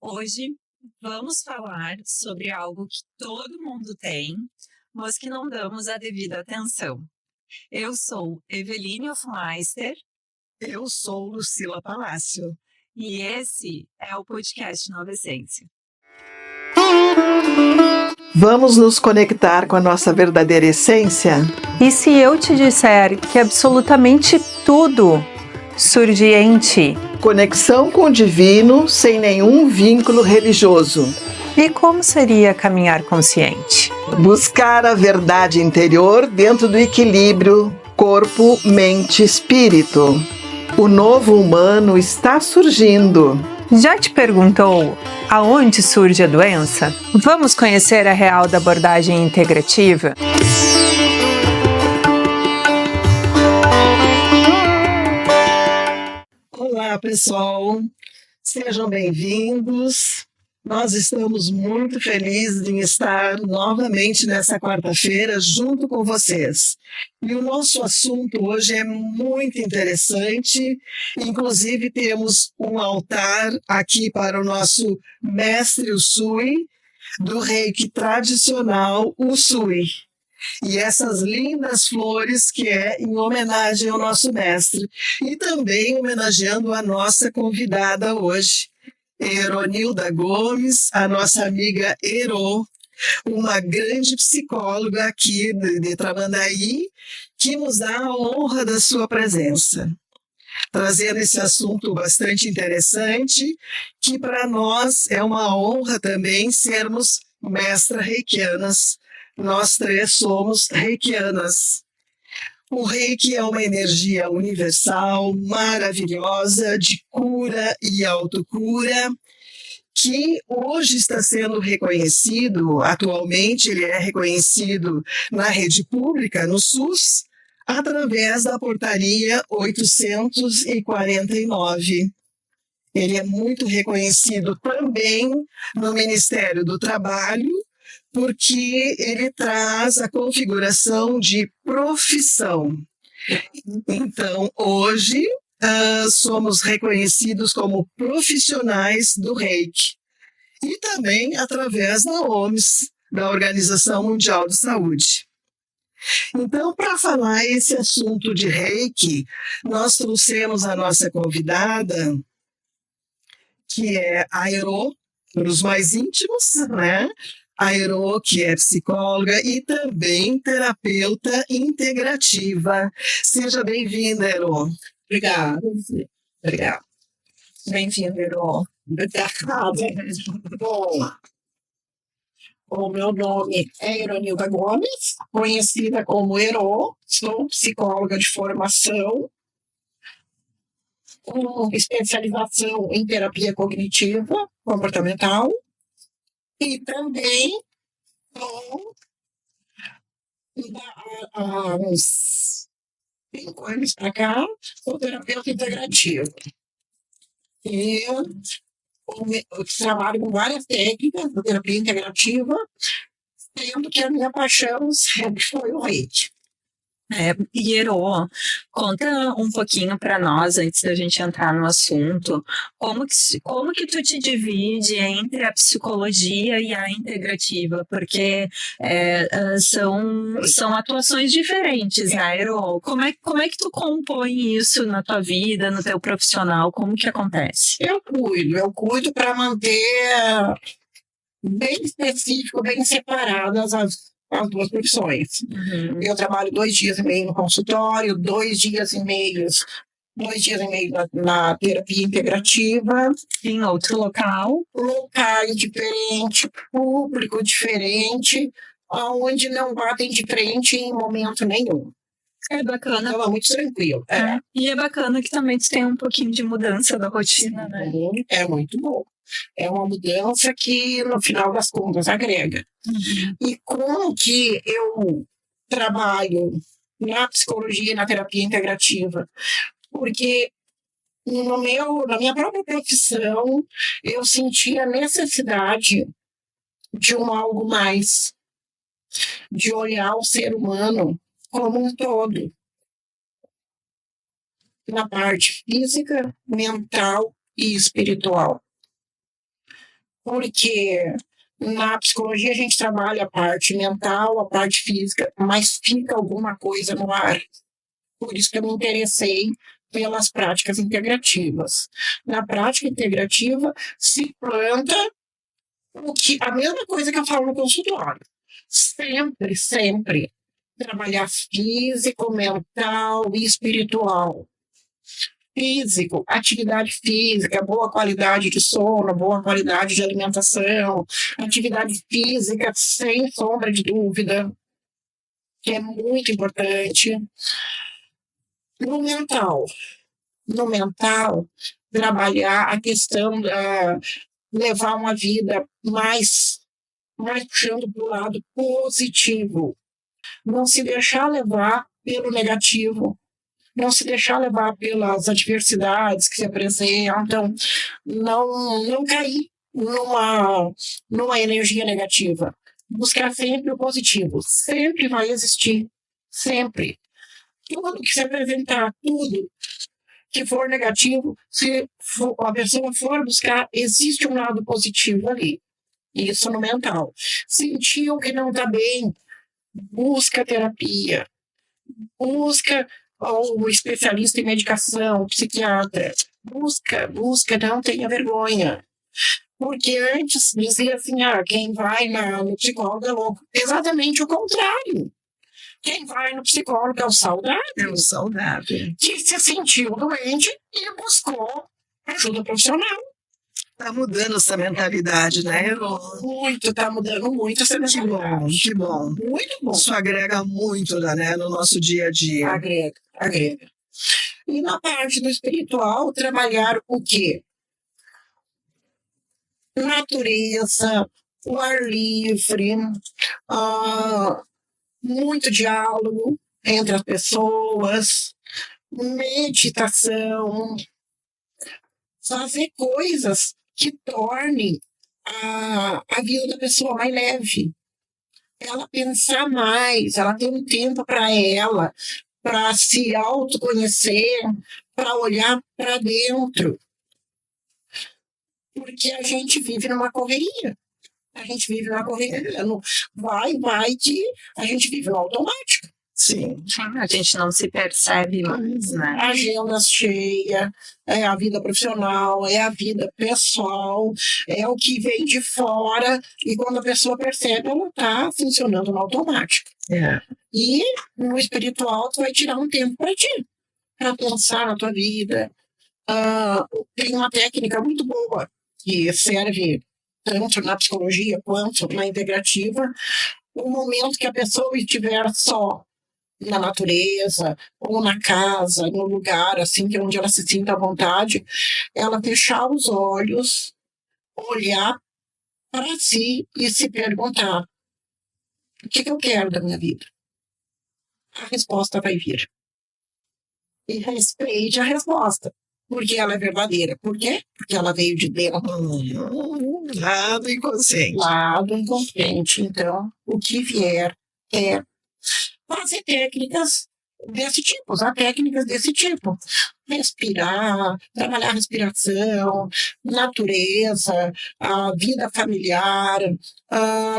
Hoje vamos falar sobre algo que todo mundo tem, mas que não damos a devida atenção. Eu sou Eveline Hofmeister Eu sou Lucila Palácio. e esse é o podcast Nova Essência. Vamos nos conectar com a nossa verdadeira essência? E se eu te disser que absolutamente tudo surge em ti? Conexão com o divino sem nenhum vínculo religioso. E como seria caminhar consciente? Buscar a verdade interior dentro do equilíbrio corpo, mente, espírito. O novo humano está surgindo. Já te perguntou aonde surge a doença? Vamos conhecer a real da abordagem integrativa? Olá, pessoal. Sejam bem-vindos. Nós estamos muito felizes em estar novamente nessa quarta-feira junto com vocês. E o nosso assunto hoje é muito interessante. Inclusive, temos um altar aqui para o nosso mestre Usui, do Reiki tradicional Usui. E essas lindas flores que é em homenagem ao nosso mestre. E também homenageando a nossa convidada hoje, Eronilda Gomes, a nossa amiga Ero, uma grande psicóloga aqui de Tramandaí, que nos dá a honra da sua presença, trazendo esse assunto bastante interessante, que para nós é uma honra também sermos mestras reikianas. Nós três somos reikianas. O Reiki é uma energia universal, maravilhosa, de cura e autocura, que hoje está sendo reconhecido, atualmente ele é reconhecido na rede pública, no SUS, através da portaria 849. Ele é muito reconhecido também no Ministério do Trabalho, porque ele traz a configuração de profissão. Então, hoje, somos reconhecidos como profissionais do Reiki. E também através da OMS, da Organização Mundial de Saúde. Então, para falar esse assunto de Reiki, nós trouxemos a nossa convidada, que é a Ero, para os mais íntimos, né? A Ero, que é psicóloga e também terapeuta integrativa. Seja bem-vinda, Ero. Obrigada. Obrigada. Bem-vindo, Ero. Obrigada. Bom, o meu nome é Eronilda Gomes, conhecida como Ero, sou psicóloga de formação, com especialização em terapia cognitiva comportamental e também sou, há uns 5 anos para cá, sou terapeuta integrativa. E eu trabalho com várias técnicas de terapia integrativa, sendo que a minha paixão sempre foi o Reiki. Ero, conta um pouquinho para nós, antes da gente entrar no assunto, como que tu te divide entre a psicologia e a integrativa, porque são atuações diferentes, né, Ero? Como é que tu compõe isso na tua vida, no teu profissional, como que acontece? Eu cuido para manter bem específico, bem separadas as duas profissões. Uhum. Eu trabalho 2 dias e meio no consultório, 2 dias e meio na terapia integrativa. Em outro local? Locais diferentes, público diferente, onde não batem de frente em momento nenhum. É bacana. Então é muito tranquilo. E é bacana que também tu tem um pouquinho de mudança da rotina, né? É muito bom. É uma mudança que, no final das contas, agrega. Uhum. E como que eu trabalho na psicologia e na terapia integrativa? Porque na minha própria profissão, eu senti a necessidade de algo mais, de olhar o ser humano como um todo, na parte física, mental e espiritual. porque na psicologia a gente trabalha a parte mental, a parte física, mas fica alguma coisa no ar. Por isso que eu me interessei pelas práticas integrativas. Na prática integrativa se planta a mesma coisa que eu falo no consultório. Sempre, sempre trabalhar físico, mental e espiritual. Físico, atividade física, boa qualidade de sono, boa qualidade de alimentação, atividade física, sem sombra de dúvida, que é muito importante. No mental, trabalhar a questão da levar uma vida mais puxando para o lado positivo. Não se deixar levar pelo negativo. Não se deixar levar pelas adversidades que se apresentam. Não cair numa energia negativa. Buscar sempre o positivo. Sempre vai existir. Sempre. Tudo que se apresentar, tudo que for negativo, se a pessoa for buscar, existe um lado positivo ali. Isso no mental. Sentiu que não está bem, busca terapia, busca o especialista em medicação, o psiquiatra, busca, não tenha vergonha. Porque antes dizia assim, quem vai no psicólogo é louco. Exatamente o contrário. Quem vai no psicólogo é o saudável. É o saudável. Que se sentiu doente e buscou ajuda profissional. Está mudando essa mentalidade, né, Elô? Está mudando muito essa mentalidade. Que bom. Muito bom. Isso agrega muito, né, no nosso dia a dia. Agrega. E na parte do espiritual, trabalhar o quê? Natureza, o ar livre, muito diálogo entre as pessoas, meditação, fazer coisas que tornem a vida da pessoa mais leve. Ela pensar mais, ela ter um tempo para ela, para se autoconhecer, para olhar para dentro. Porque a gente vive numa correria. Vai que a gente vive no automático. Sim. A gente não se percebe mais, né? Agenda cheia, é a vida profissional, é a vida pessoal, é o que vem de fora, e quando a pessoa percebe, ela está funcionando no automático. E no espiritual, tu vai tirar um tempo para ti, para pensar na tua vida. Tem uma técnica muito boa que serve tanto na psicologia quanto na integrativa. O momento que a pessoa estiver só na natureza, ou na casa, no lugar, assim, que é onde ela se sinta à vontade, ela fechar os olhos, olhar para si e se perguntar: o que eu quero da minha vida? A resposta vai vir. E respeite a resposta, porque ela é verdadeira. Por quê? Porque ela veio de dentro. Lado inconsciente. Lado inconsciente. Então, o que vier é fazer técnicas desse tipo, usar técnicas desse tipo. Respirar, trabalhar a respiração, natureza, a vida familiar.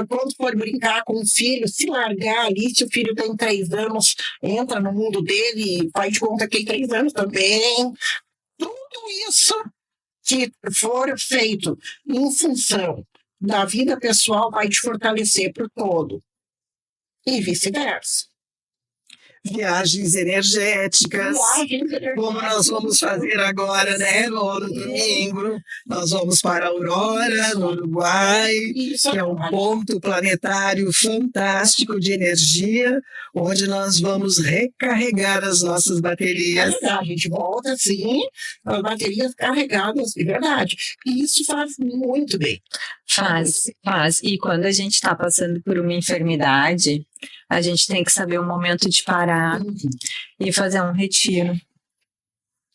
Quando for brincar com o filho, se largar ali, se o filho tem 3 anos, entra no mundo dele, faz de conta que tem 3 anos também. Tudo isso que for feito em função da vida pessoal vai te fortalecer para o todo. E vice-versa. Viagens energéticas, como nós vamos fazer agora, né, no domingo. Nós vamos para Aurora, no Uruguai, que é um ponto planetário fantástico de energia, onde nós vamos recarregar as nossas baterias. A gente volta, sim, as baterias carregadas, de verdade. E isso faz muito bem. Faz. E quando a gente está passando por uma enfermidade, a gente tem que saber o momento de parar e fazer um retiro.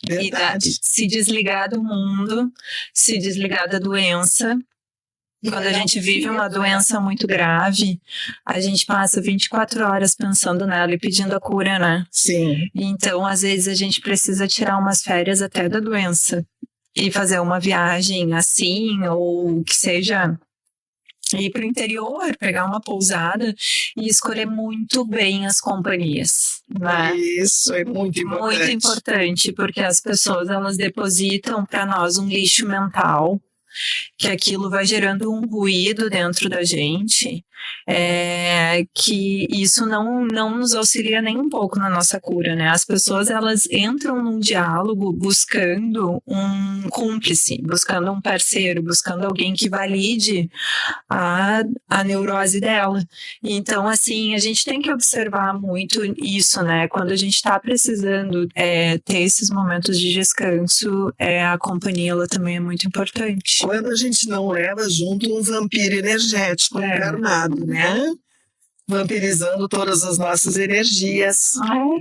Verdade. E se desligar do mundo, se desligar da doença. Quando a gente vive uma doença muito grave, a gente passa 24 horas pensando nela e pedindo a cura, né? Sim. Então, às vezes, a gente precisa tirar umas férias até da doença. e fazer uma viagem assim, ou que seja ir para o interior, pegar uma pousada e escolher muito bem as companhias, né? Isso é muito importante. Muito importante, porque as pessoas, elas depositam para nós um lixo mental, que aquilo vai gerando um ruído dentro da gente, que isso não nos auxilia nem um pouco na nossa cura, né? As pessoas, elas entram num diálogo buscando um cúmplice, buscando um parceiro, buscando alguém que valide a neurose dela. Então, assim, a gente tem que observar muito isso, né? Quando a gente está precisando ter esses momentos de descanso, a companhia, ela também é muito importante. Quando a gente não leva junto um vampiro energético encarnado, né? Vampirizando todas as nossas energias.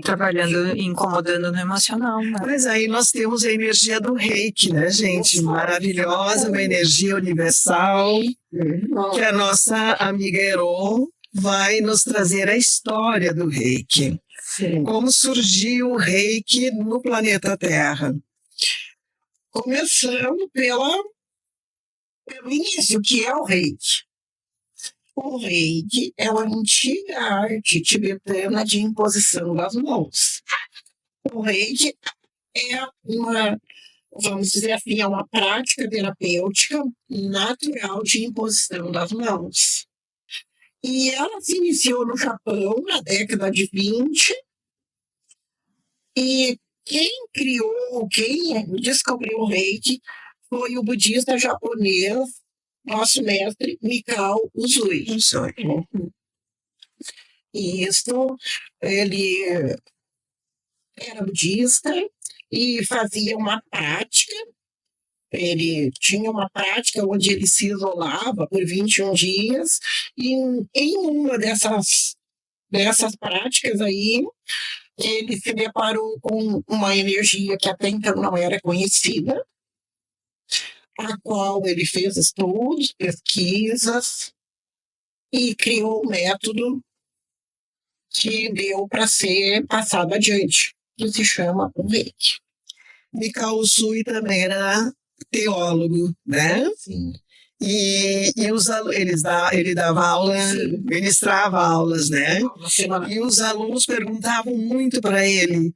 Trabalhando, incomodando no emocional, né? Mas aí nós temos a energia do Reiki, né, gente? Maravilhosa, uma energia universal, que a nossa amiga Ero vai nos trazer a história do Reiki. Sim. Como surgiu o Reiki no planeta Terra. Começando pelo início, que é o Reiki. O Reiki é uma antiga arte tibetana de imposição das mãos. O Reiki é vamos dizer assim, é uma prática terapêutica natural de imposição das mãos. E ela se iniciou no Japão na década de 20, e quem descobriu o Reiki foi o budista japonês, nosso mestre Mikao Usui. Isso, ele era budista e fazia uma prática. Ele tinha uma prática onde ele se isolava por 21 dias, e em uma dessas práticas aí, ele se deparou com uma energia que até então não era conhecida, a qual ele fez estudos, pesquisas e criou um método que deu para ser passado adiante, que se chama o Reiki. Mikao Usui também era teólogo, né? Sim. E ele dava aula, ministrava aulas, né? E os alunos perguntavam muito para ele,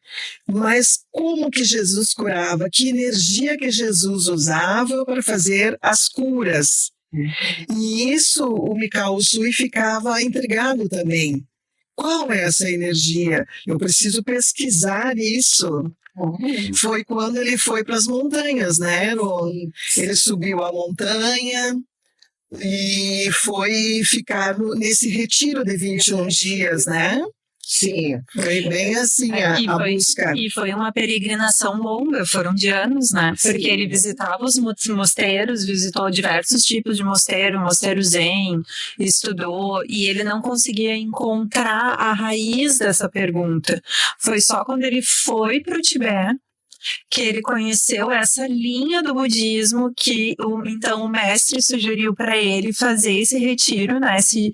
mas como que Jesus curava? Que energia que Jesus usava para fazer as curas? E isso o Mikao Usui ficava intrigado também. Qual é essa energia? Eu preciso pesquisar isso. Foi quando ele foi para as montanhas, né? Ele subiu a montanha e foi ficar nesse retiro de 21 dias, né? Sim. Foi bem assim a busca. E foi uma peregrinação longa, foram de anos, né? Porque ele visitava os mosteiros, visitou diversos tipos de mosteiro zen, estudou, e ele não conseguia encontrar a raiz dessa pergunta. Foi só quando ele foi para o Tibete que ele conheceu essa linha do budismo, que então o mestre sugeriu para ele fazer esse retiro, né? Que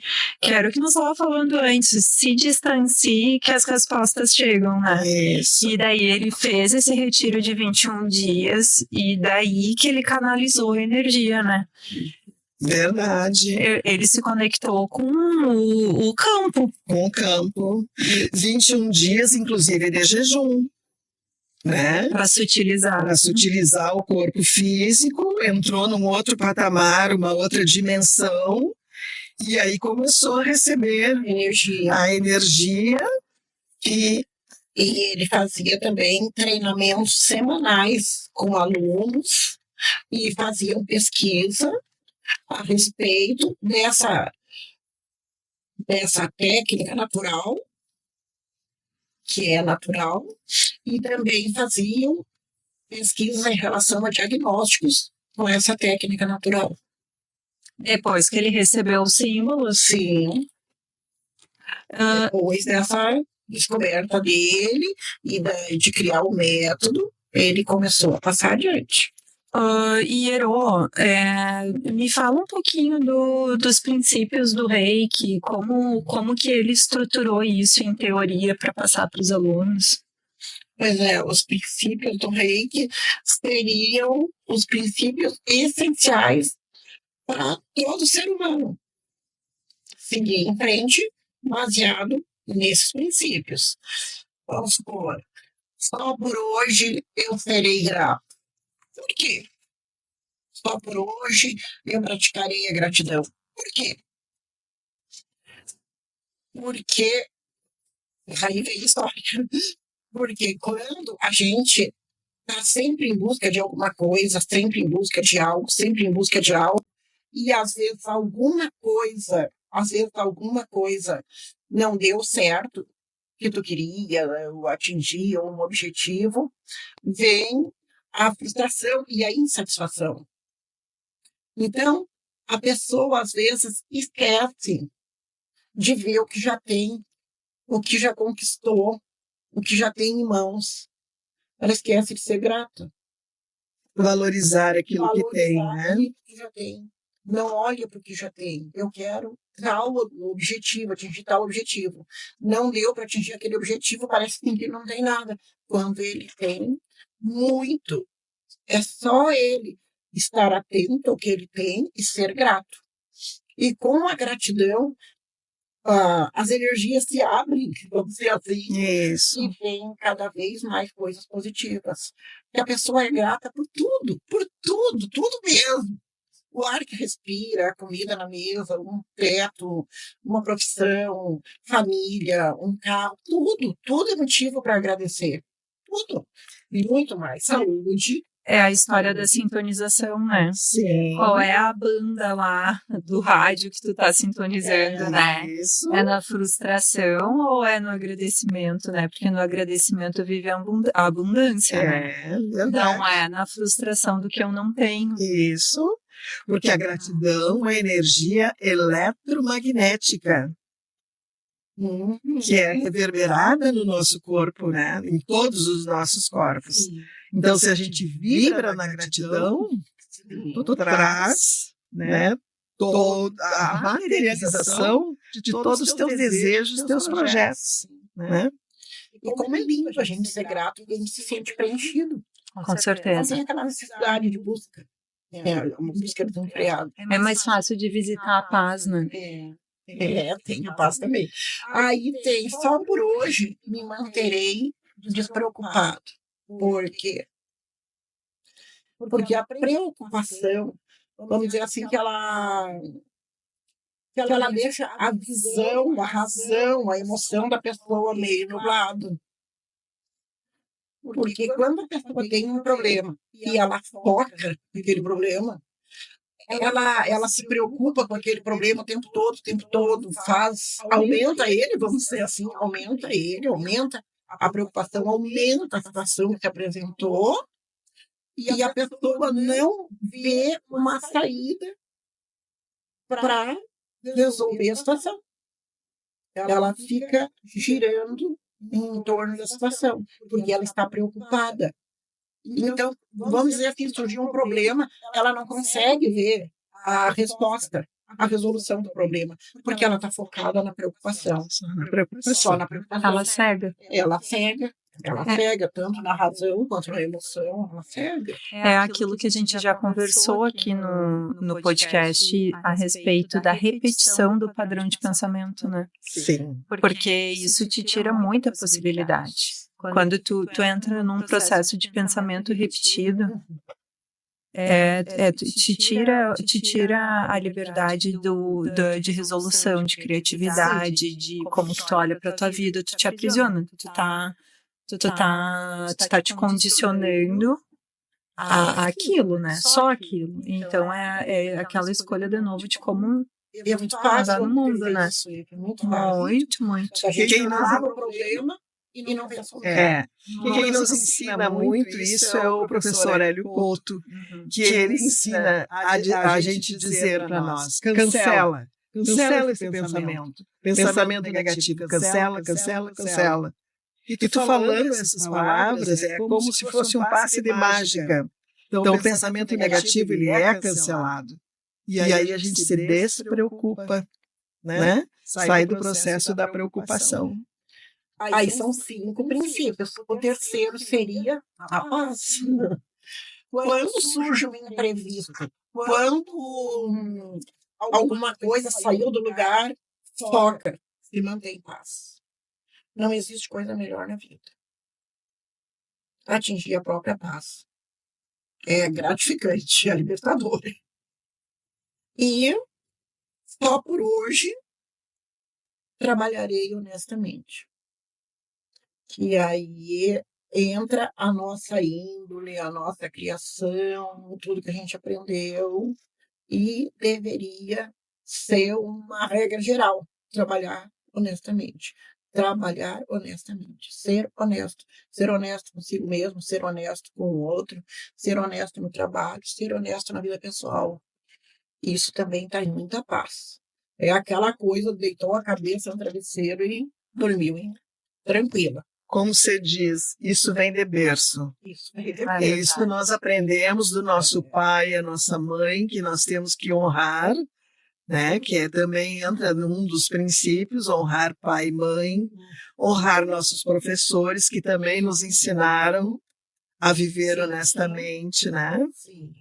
era o que nós estávamos falando antes, se distancie que as respostas chegam, né? Isso. E daí ele fez esse retiro de 21 dias, e daí que ele canalizou a energia, né? Verdade. Ele se conectou com o campo. Com o campo. 21 dias, inclusive, de jejum. Né? Para sutilizar. Para sutilizar o corpo físico, entrou num outro patamar, uma outra dimensão, e aí começou a receber a energia. E ele fazia também treinamentos semanais com alunos e faziam pesquisa a respeito dessa técnica natural, que é natural, e também faziam pesquisas em relação a diagnósticos com essa técnica natural. Depois que ele recebeu os símbolos. Sim. Depois dessa descoberta dele e de criar o método, ele começou a passar adiante. Ero, me fala um pouquinho dos princípios do Reiki, como que ele estruturou isso em teoria para passar para os alunos. Pois é, os princípios do Reiki seriam os princípios essenciais para todo ser humano seguir em frente baseado nesses princípios. Vamos supor, só por hoje eu serei grato. Por quê? Só por hoje eu praticarei a gratidão. Por quê? Porque aí vem a história. Porque quando a gente está sempre em busca de alguma coisa, sempre em busca de algo, sempre em busca de algo, e às vezes alguma coisa não deu certo, que tu queria, ou atingir um objetivo, vem a frustração e a insatisfação. Então, a pessoa às vezes esquece de ver o que já tem, o que já conquistou, o que já tem em mãos. Ela esquece de ser grata. Valorizar aquilo que tem, né? Aquilo que já tem. Não olha para o que já tem. Eu quero tal objetivo, atingir tal objetivo. Não deu para atingir aquele objetivo, parece que não tem nada. Quando ele tem muito, é só ele estar atento ao que ele tem e ser grato. E com a gratidão, as energias se abrem, vamos dizer assim, Isso. e vem cada vez mais coisas positivas. Porque a pessoa é grata por tudo mesmo. O ar que respira, a comida na mesa, um teto, uma profissão, família, um carro, tudo é motivo para agradecer. Tudo. E muito mais. Saúde. É a história da sintonização, né? Sim. Qual é a banda lá do rádio que tu tá sintonizando, né? Isso. É na frustração ou é no agradecimento, né? Porque no agradecimento vive a abundância, né? Verdade. Não é na frustração do que eu não tenho. Isso. Porque a gratidão é uma energia eletromagnética que é reverberada no nosso corpo, né? Em todos os nossos corpos. Então, se a gente vibra na gratidão, tu traz, né, toda a materialização de todos os teus desejos, teus projetos, né? E como é lindo a gente ser grato e a gente se sente preenchido. Com Não certeza. tem aquela necessidade de busca. É uma busca desenfreada. É mais fácil de visitar a paz, né? Tem a paz também. Aí tem, só por hoje me manterei despreocupado. Por quê? Porque a preocupação, vamos dizer assim, que ela deixa a visão, a razão, a emoção da pessoa meio nublado. Porque quando a pessoa tem um problema e ela foca naquele problema, ela se preocupa com aquele problema o tempo todo, aumenta ele, vamos dizer assim, aumenta a preocupação, aumenta a situação que se apresentou, e a pessoa não vê uma saída para resolver a situação. Ela fica girando em torno da situação, porque ela está preocupada. Então, vamos dizer assim, surgiu um problema, ela não consegue ver a resposta, a resolução do problema, porque ela está focada na preocupação. Só na preocupação. Ela cega. Ela cega tanto na razão quanto na emoção, ela cega. É aquilo que a gente já conversou aqui no podcast a respeito da repetição do padrão de pensamento, né? Sim. Porque isso te tira muita possibilidade. Quando tu entra num processo de pensamento repetido, te tira a liberdade de resolução, de criatividade, de como que tu olha para tua vida, tu te aprisiona, tu tá te condicionando a aquilo, né? Só aquilo. Então é aquela escolha de novo de como É muito fácil no mundo, né? Muito fácil. Muito. A gente não sabe o problema e não pensa no Quem nos ensina muito isso é o professor Hélio Couto, que ele ensina a gente dizer para nós, cancela esse pensamento. Pensamento negativo, cancela. E tu falando essas palavras é como se fosse um passe de mágica. Então o pensamento negativo ele é cancelado. E aí a gente se despreocupa, né? Sai do processo da preocupação. Aí são 5 princípios. O terceiro seria a paz. Quando surge um imprevisto, quando alguma coisa saiu do lugar, foca, se mantém em paz. Não existe coisa melhor na vida. Atingir a própria paz. É gratificante, é libertador. E só por hoje trabalharei honestamente. Que aí entra a nossa índole, a nossa criação, tudo que a gente aprendeu, e deveria ser uma regra geral, trabalhar honestamente. Trabalhar honestamente, ser honesto consigo mesmo, ser honesto com o outro, ser honesto no trabalho, ser honesto na vida pessoal. Isso também traz muita paz. É aquela coisa, deitou a cabeça no travesseiro e dormiu, hein? Tranquila. Como você diz, isso vem de berço. Isso aí É isso que nós aprendemos do nosso pai, a nossa mãe, que nós temos que honrar, né? Que também entra num dos princípios, honrar pai e mãe, honrar nossos professores, que também nos ensinaram a viver honestamente, né? Sim.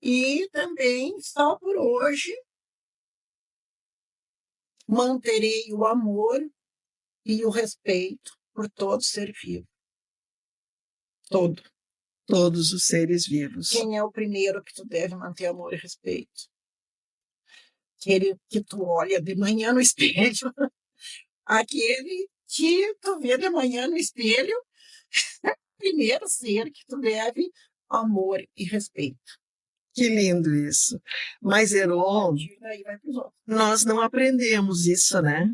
E também, só por hoje, manterei o amor e o respeito por todo ser vivo. Todo. Todos os seres vivos. Quem é o primeiro que tu deve manter amor e respeito? Aquele que tu olha de manhã no espelho. Aquele que tu vê de manhã no espelho. Primeiro ser que tu deve amor e respeito. Que lindo isso. Mas, Heron, Daí vai pros outros. nós não aprendemos isso, né?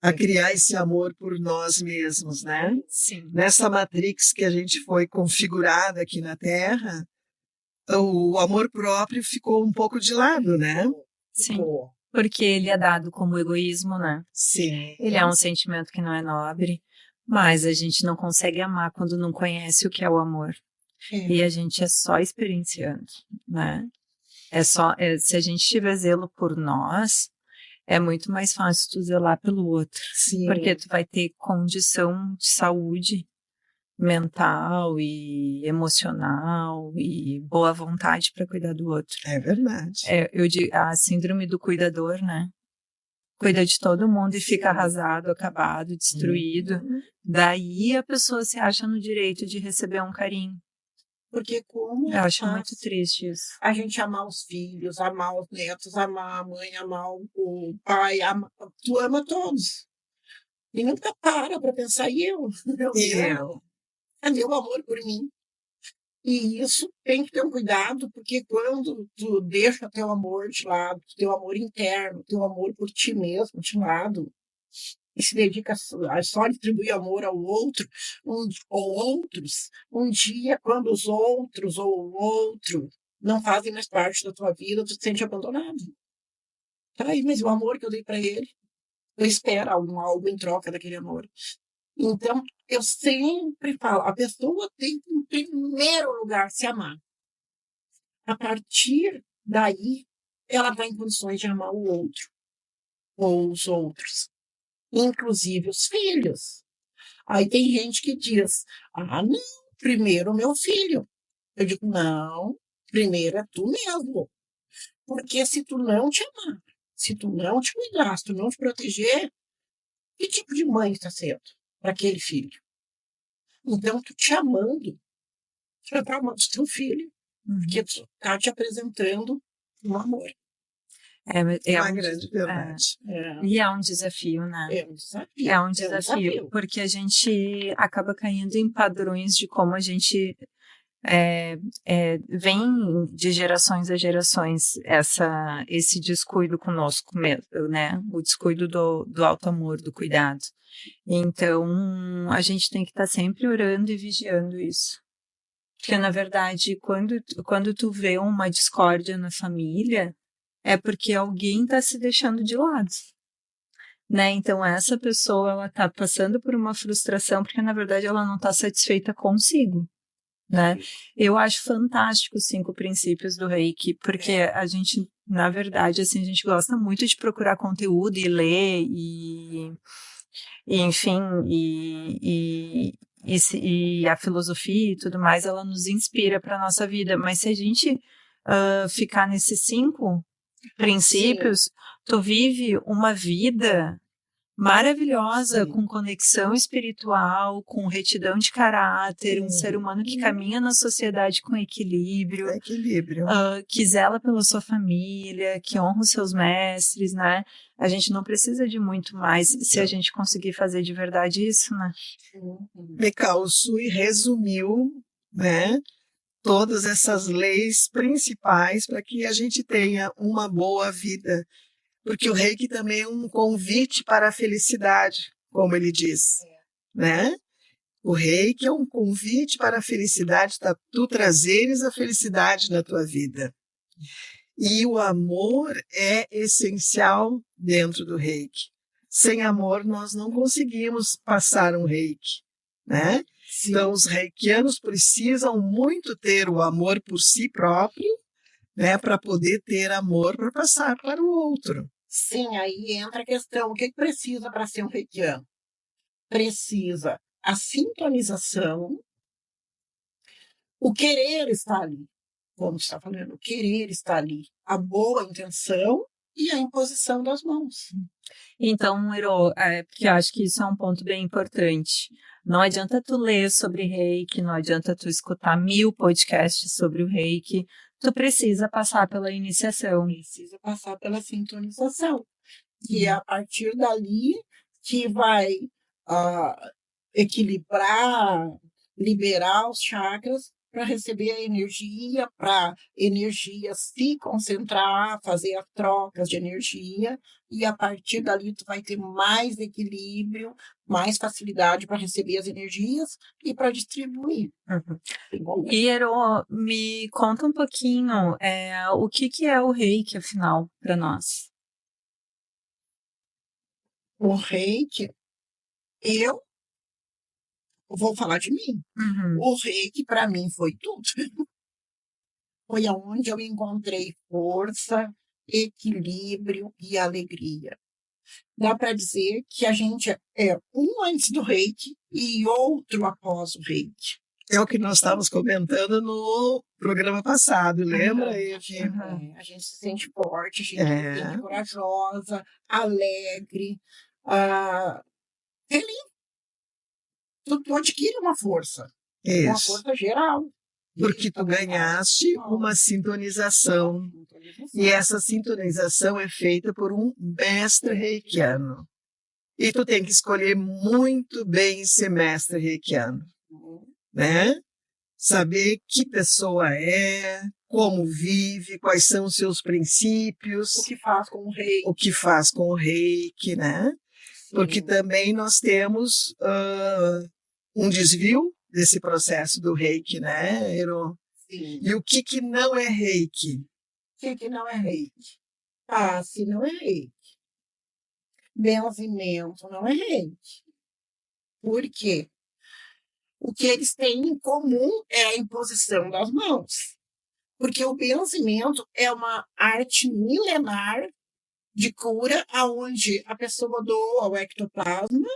A criar esse amor por nós mesmos, né? Sim. Nessa matrix que a gente foi configurada aqui na Terra, o amor próprio ficou um pouco de lado, né? Sim. Porque ele é dado como egoísmo, né? Sim. Ele é um sentimento que não é nobre, mas a gente não consegue amar quando não conhece o que é o amor. E a gente é só experienciando, né? Se a gente tiver zelo por nós, é muito mais fácil tu zelar pelo outro. Sim. Porque tu vai ter condição de saúde mental e emocional e boa vontade para cuidar do outro. É verdade. Eu digo, a síndrome do cuidador, né? Cuida de todo mundo e fica arrasado, acabado, destruído. Daí a pessoa se acha no direito de receber um carinho. Porque como Eu acho muito triste isso. a gente amar os filhos, amar os netos, amar a mãe, amar o pai, tu ama todos. E nunca para pensar, e eu? Cadê o amor por mim? E isso tem que ter um cuidado, porque quando tu deixa teu amor de lado, teu amor interno, teu amor por ti mesmo de lado, e se dedica a só distribuir amor ao outro, ou outros, um dia, quando os outros ou o outro não fazem mais parte da tua vida, tu te sente abandonado. Ai, mas o amor que eu dei para ele, eu espero algo em troca daquele amor. Então, eu sempre falo, a pessoa tem que, em primeiro lugar, se amar. A partir daí, ela está em condições de amar o outro, ou os outros, inclusive os filhos. Aí tem gente que diz, não, primeiro o meu filho. Eu digo, não, primeiro é tu mesmo. Porque se tu não te amar, se tu não te cuidar, se tu não te proteger, que tipo de mãe está sendo para aquele filho? Então, tu te amando, tu está amando o teu filho, porque tu está te apresentando um amor. É uma grande verdade. E é um desafio, né? É um desafio. É um desafio, porque a gente acaba caindo em padrões de como a gente vem de gerações a gerações esse descuido conosco mesmo, né? O descuido do auto-amor, do cuidado. Então, a gente tem que estar sempre orando e vigiando isso. Porque, na verdade, quando tu vê uma discórdia na família, é porque alguém está se deixando de lado. Né? Então, essa pessoa, ela está passando por uma frustração porque, na verdade, ela não está satisfeita consigo. Né? Eu acho fantástico os 5 princípios do Reiki, porque a gente, na verdade, assim, a gente gosta muito de procurar conteúdo e ler E, enfim, e a filosofia e tudo mais, ela nos inspira para a nossa vida. Mas se a gente ficar nesses 5 princípios, tu vive uma vida maravilhosa, com conexão espiritual, com retidão de caráter, um ser humano que caminha na sociedade com equilíbrio, que zela pela sua família, que honra os seus mestres, né? A gente não precisa de muito mais se a gente conseguir fazer de verdade isso, né? Mikao Usui resumiu, né, todas essas leis principais para que a gente tenha uma boa vida. Porque o Reiki também é um convite para a felicidade, como ele diz, né? O Reiki é um convite para a felicidade, tu trazeres a felicidade na tua vida. E o amor é essencial dentro do Reiki. Sem amor, nós não conseguimos passar um Reiki, né? Sim. Então, os reikianos precisam muito ter o amor por si próprio, né, para poder ter amor para passar para o outro. Sim, aí entra a questão, o que precisa para ser um reikiano? Precisa a sintonização, o querer está ali, como está falando, o querer está ali, a boa intenção e a imposição das mãos. Então, Ero, porque eu acho que isso é um ponto bem importante. Não adianta tu ler sobre Reiki, não adianta tu escutar 1000 podcasts sobre o Reiki, tu precisa passar pela iniciação. Precisa passar pela sintonização. E é a partir dali que vai equilibrar, liberar os chakras para receber a energia, para energia se concentrar, fazer as trocas de energia, e a partir dali tu vai ter mais equilíbrio, mais facilidade para receber as energias e para distribuir. E, Ero, me conta um pouquinho o que é o Reiki, afinal, para nós? O Reiki, eu vou falar de mim. O Reiki, para mim, foi tudo. Foi aonde eu encontrei força, equilíbrio e alegria. Dá para dizer que a gente é um antes do Reiki e outro após o Reiki. É o que nós estávamos comentando no programa passado, lembra, Eve? A gente se sente forte, a gente se sente corajosa, alegre, feliz. Tu adquire uma força. Isso. Uma força geral. Porque tu ganhaste uma sintonização. E essa sintonização é feita por um mestre reikiano. E tu tem que escolher muito bem esse mestre reikiano. Né? Saber que pessoa é, como vive, quais são os seus princípios. O que faz com o Reiki. O que faz com o Reiki, né? Sim. Porque também nós temos um desvio desse processo do Reiki, né, Ero? Sim. E o que não é Reiki? O que não é Reiki? Passe não é Reiki. Benzimento não é Reiki. Por quê? O que eles têm em comum é a imposição das mãos. Porque o benzimento é uma arte milenar de cura, onde a pessoa doa o ectoplasma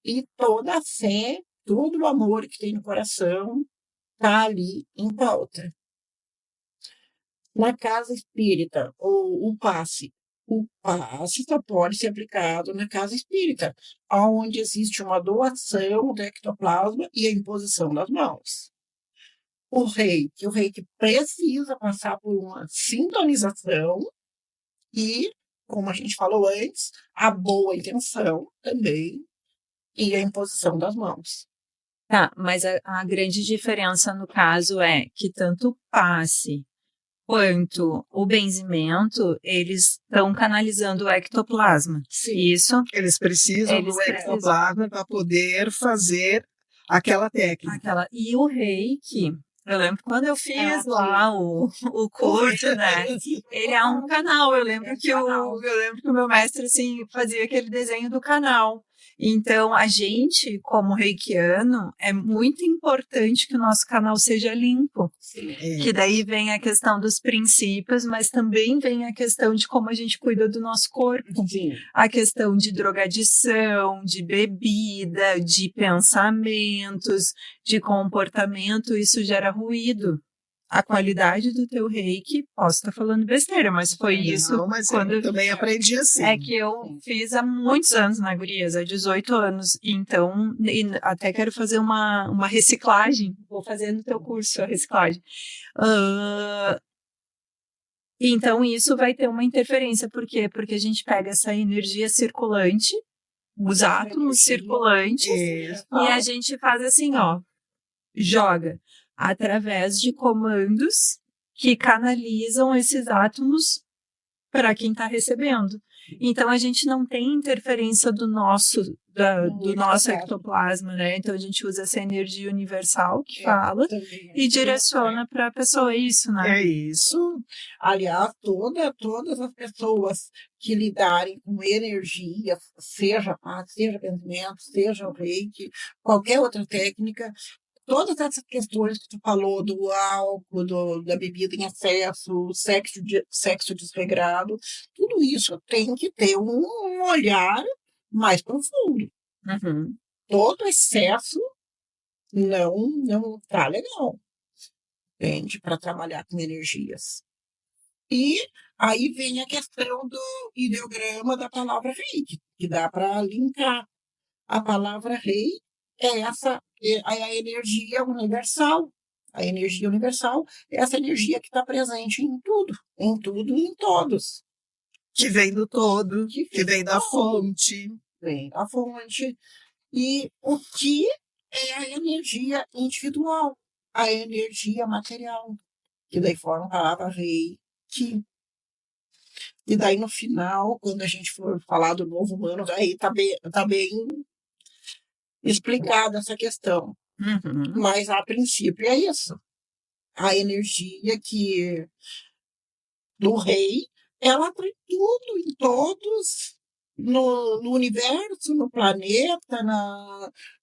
e toda a fé, todo o amor que tem no coração está ali em pauta. Na casa espírita, o passe só pode ser aplicado na casa espírita, onde existe uma doação do ectoplasma e a imposição das mãos. O Reiki precisa passar por uma sintonização e, como a gente falou antes, a boa intenção também e a imposição das mãos. Tá, mas a grande diferença no caso é que tanto o passe quanto o benzimento, eles estão canalizando o ectoplasma. Sim. Isso. Eles precisam do ectoplasma para poder fazer aquela técnica. E o Reiki, eu lembro quando eu fiz lá o curso, né? Ele é um canal. Eu lembro que o meu mestre assim fazia aquele desenho do canal. Então, a gente, como reikiano, é muito importante que o nosso canal seja limpo. Que daí vem a questão dos princípios, mas também vem a questão de como a gente cuida do nosso corpo. Sim. A questão de drogadição, de bebida, de pensamentos, de comportamento, isso gera ruído. A qualidade do teu reiki, posso estar falando besteira, mas foi isso Não, mas quando eu também aprendi assim. é que eu fiz há muitos anos na Gurias, há 18 anos. Então, até quero fazer uma reciclagem. Vou fazer no teu curso a reciclagem. Então, isso vai ter uma interferência. Por quê? Porque a gente pega essa energia circulante, os átomos circulantes, Isso. e a gente faz assim, ó, joga através de comandos que canalizam esses átomos para quem está recebendo. Então, a gente não tem interferência do nosso ectoplasma, né? Então, a gente usa essa energia universal que fala e direciona para a pessoa. É isso, né? É isso. Aliás, todas as pessoas que lidarem com energia, seja paz, seja pensamento, seja o reiki, qualquer outra técnica, todas essas questões que tu falou do álcool, da bebida em excesso, sexo desregrado, tudo isso tem que ter um olhar mais profundo. Uhum. Todo excesso não tá legal, entende? Para trabalhar com energias. E aí vem a questão do ideograma da palavra reiki, que dá para linkar. A palavra rei é a energia universal. A energia universal é essa energia que está presente em tudo e em todos. Que vem do todo, que vem da fonte. Vem da fonte. E o que é a energia individual? A energia material. Que daí forma a palavra rei, que. E daí no final, quando a gente for falar do novo humano, aí tá bem explicada essa questão. Uhum. Mas a princípio é isso. A energia do rei, ela tem tudo em todos, no universo, no planeta,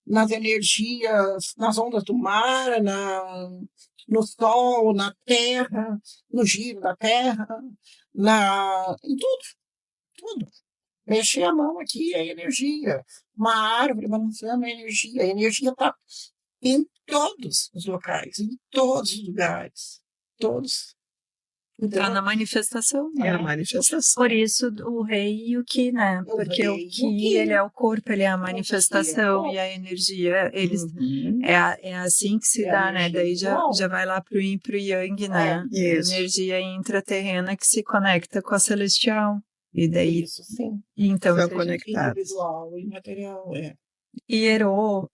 nas energias, nas ondas do mar, no sol, na terra, no giro da terra, em tudo. Mexer a mão aqui é energia. Uma árvore balançando é energia. A energia está em todos os locais, em todos os lugares. Todos. Tá na manifestação, É né? a manifestação. Por isso o rei e o ki, né? Porque o ki, ele é o corpo, ele é a manifestação e a energia, eles é assim que se dá, né? Daí já vai lá pro yin e pro yang, né? Isso. Energia intraterrena que se conecta com a celestial. E daí, Isso, sim. então, São conectados. Individual e material, Ierô,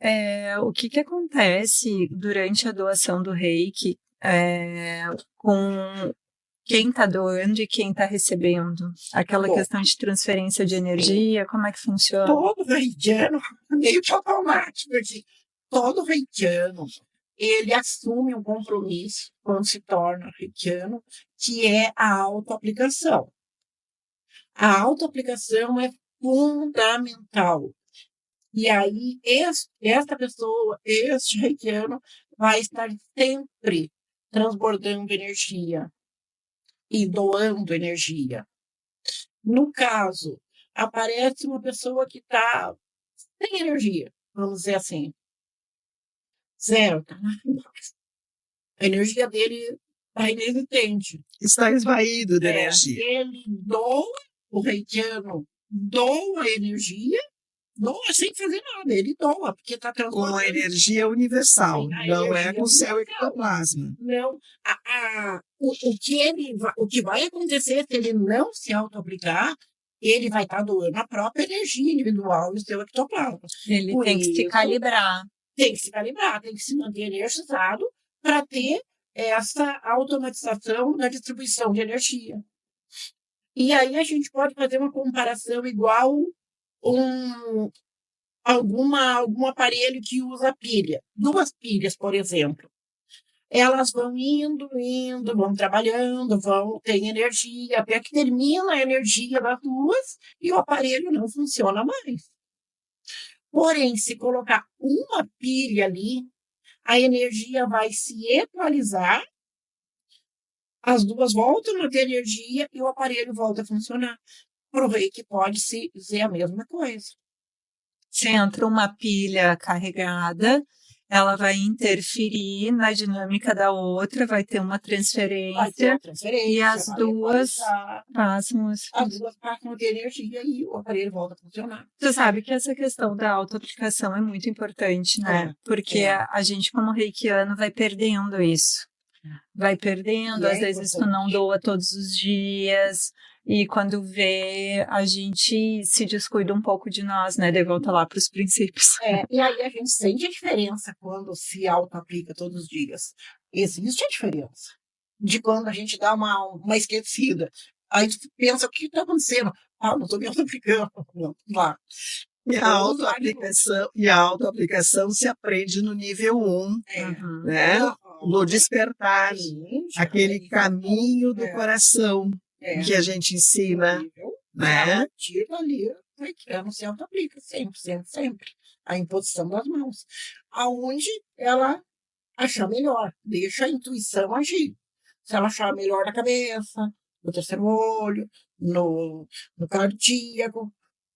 o que acontece durante a doação do reiki com quem está doando e quem está recebendo? Aquela Bom, questão de transferência de energia, como é que funciona? todo reikiano, meio que automático, todo reikiano, ele assume um compromisso quando se torna reikiano, que é a autoaplicação. A autoaplicação é fundamental. E aí, esta pessoa, este reikiano, vai estar sempre transbordando energia e doando energia. No caso, aparece uma pessoa que está sem energia, vamos dizer assim. Zero. A energia dele está inexistente. Está esvaído de energia. Ele doa, o reikiano doa energia, doa sem fazer nada, ele doa, porque está transbordando. Com a energia universal, A não energia é com o seu universal. ectoplasma. Não, o que vai acontecer se ele não se auto-aplicar, ele vai estar doando a própria energia individual e o seu ectoplasma. Ele Por tem que se isso, calibrar. Tem que se calibrar, tem que se manter energizado para ter essa automatização da distribuição de energia. E aí a gente pode fazer uma comparação igual algum aparelho que usa pilha. 2 pilhas, por exemplo. Elas vão indo, vão trabalhando, tem energia, até que termina a energia das 2 e o aparelho não funciona mais. Porém, se colocar uma pilha ali, a energia vai se equalizar, as duas voltam a ter energia e o aparelho volta a funcionar. Para o reiki pode-se dizer a mesma coisa. Se entra uma pilha carregada, ela vai interferir na dinâmica da outra, vai ter uma Vai ter transferência uma transferência, e as vai duas equalizar, passam as duas passam a ter energia e o aparelho volta a funcionar. Você sabe que essa questão da autoaplicação é muito importante, né? Porque é. a gente, como reikiano, vai perdendo isso. Vai perdendo, E é às vezes tu não importante. doa todos os dias, e quando vê, a gente se descuida um pouco de nós, né? De volta lá para os princípios. E aí a gente sente a diferença quando se auto-aplica todos os dias. Existe a diferença de quando a gente dá uma esquecida. Aí tu pensa, o que está acontecendo? Ah, não estou me auto-aplicando. Não, lá. E a autoaplicação se aprende no nível 1, né? No despertar, aquele caminho do coração que a gente ensina, né? A partir dali, o reikiano se auto-aplica, sempre, sempre, sempre. A imposição das mãos. Aonde ela achar melhor, deixa a intuição agir. Se ela achar melhor na cabeça, no terceiro olho, no cardíaco,